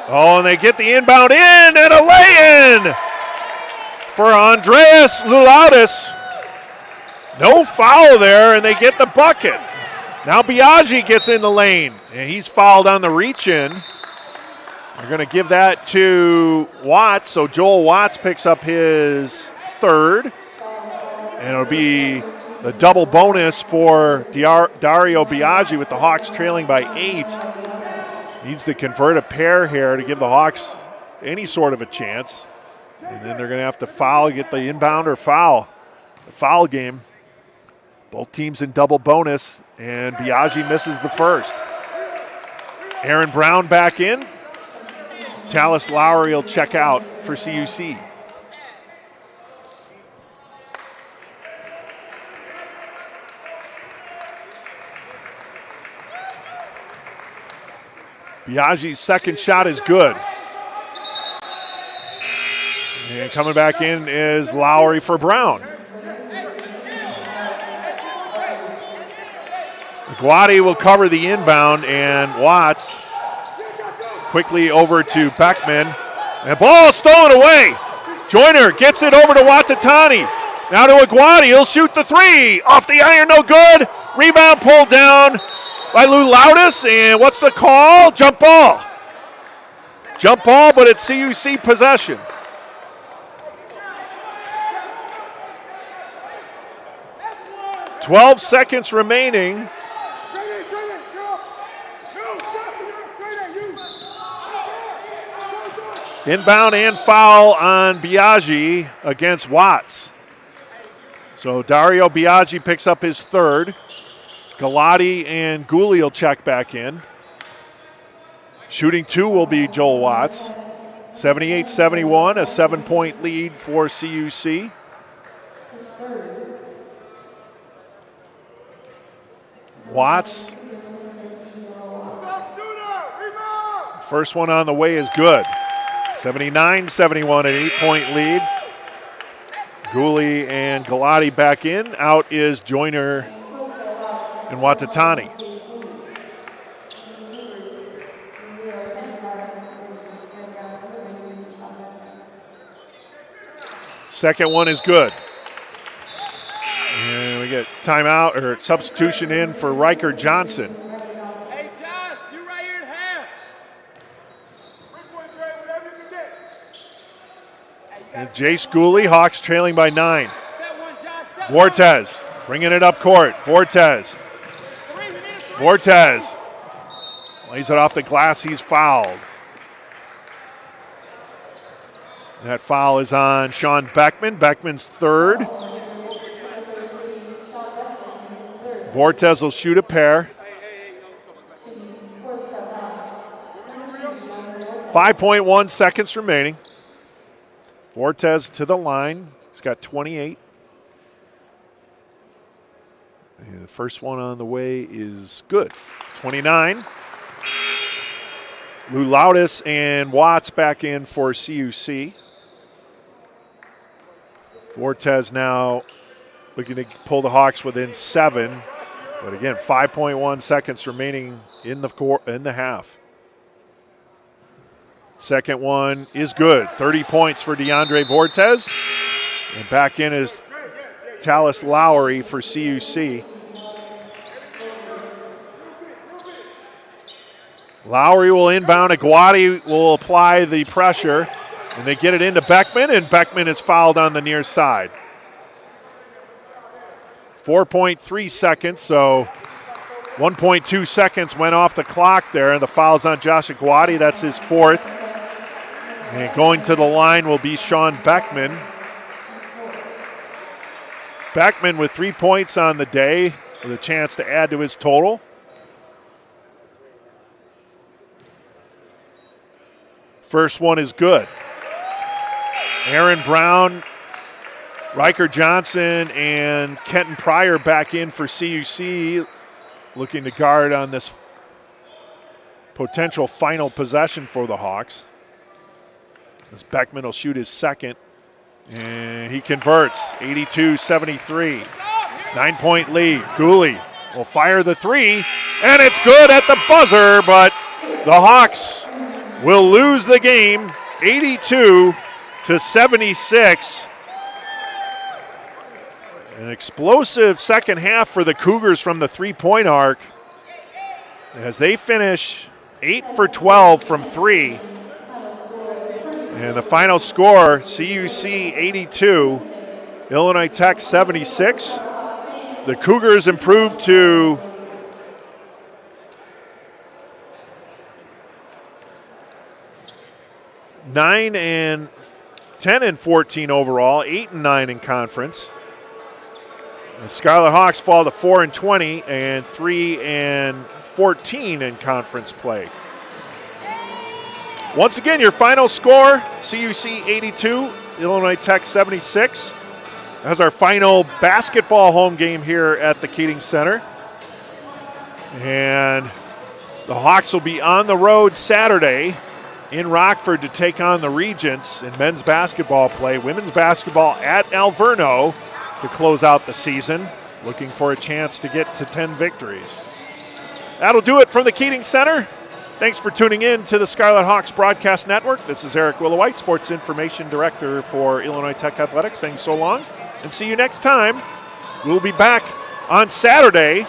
Oh, and they get the inbound in and a lay-in for Andreas Lulaudis. No foul there, and they get the bucket. Now Biaggi gets in the lane, and he's fouled on the reach-in. They're going to give that to Watts, so Joel Watts picks up his third. And it'll be the double bonus for Dario Biaggi with the Hawks trailing by 8. Needs to convert a pair here to give the Hawks any sort of a chance. And then they're going to have to foul, get the inbound or foul. The foul game. Both teams in double bonus, and Biaggi misses the first. Aaron Brown back in. Talis Lowry will check out for CUC. Biaggi's second shot is good. And coming back in is Lowry for Brown. Guadi will cover the inbound, and Watts quickly over to Beckman. And ball stolen away. Joyner gets it over to Watatani. Now to Aguadi. He'll shoot the three. Off the iron, no good. Rebound pulled down by Lulaudis. And what's the call? Jump ball. Jump ball, but it's CUC possession. "12 seconds remaining. Inbound and foul on Biaggi against Watts. So Dario Biaggi picks up his third. Galati and Gooley will check back in. Shooting 2 will be Joel Watts. 78-71, a 7-point lead for CUC. Watts. First one on the way is good. 79-71, an 8-point lead. Gooley and Galati back in. Out is Joyner and Watatani. Second one is good. And we get timeout or substitution in for Riker Johnson. Hey, Josh, you right here at half. And Jace Gooley, Hawks trailing by 9. Vortez bringing it up court. Vortez lays it off the glass. He's fouled. That foul is on Sean Beckman. Beckman's third. Vortez will shoot a pair. 5.1 seconds remaining. Vortez to the line. He's got 28. And the first one on the way is good. 29. Lulaudis and Watts back in for CUC. Vortez now looking to pull the Hawks within 7. But again, 5.1 seconds remaining in the half. Second one is good. 30 points for DeAndre Vortez. And back in is Talis Lowry for CUC. Lowry will inbound. Aguati will apply the pressure. And they get it into Beckman, and Beckman is fouled on the near side. 4.3 seconds, so 1.2 seconds went off the clock there, and the foul's on Josh Aguati. That's his fourth. And going to the line will be Sean Beckman. Beckman with 3 points on the day with a chance to add to his total. First one is good. Aaron Brown, Riker Johnson, and Kenton Pryor back in for CUC, looking to guard on this potential final possession for the Hawks. As Beckman will shoot his second, and he converts, 82-73. 9-point lead. Gooley will fire the three, and it's good at the buzzer, but the Hawks will lose the game, 82-76. An explosive second half for the Cougars from the three-point arc as they finish 8 for 12 from three. And the final score, CUC 82, Illinois Tech 76. The Cougars improved to 10-14 overall, 8-9 in conference. The Scarlet Hawks fall to 4-20 and 3-14 in conference play. Once again, your final score, CUC 82, Illinois Tech 76. That's our final basketball home game here at the Keating Center. And the Hawks will be on the road Saturday in Rockford to take on the Regents in men's basketball play. Women's basketball at Alverno to close out the season, looking for a chance to get to 10 victories. That'll do it from the Keating Center. Thanks for tuning in to the Scarlet Hawks Broadcast Network. This is Eric Willowhite, Sports Information Director for Illinois Tech Athletics. Saying so long, and see you next time. We'll be back on Saturday.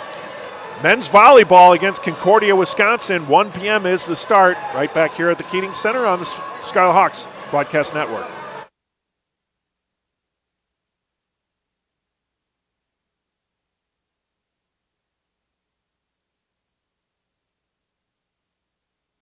Men's volleyball against Concordia, Wisconsin. 1 p.m. is the start. Right back here at the Keating Center on the Scarlet Hawks Broadcast Network.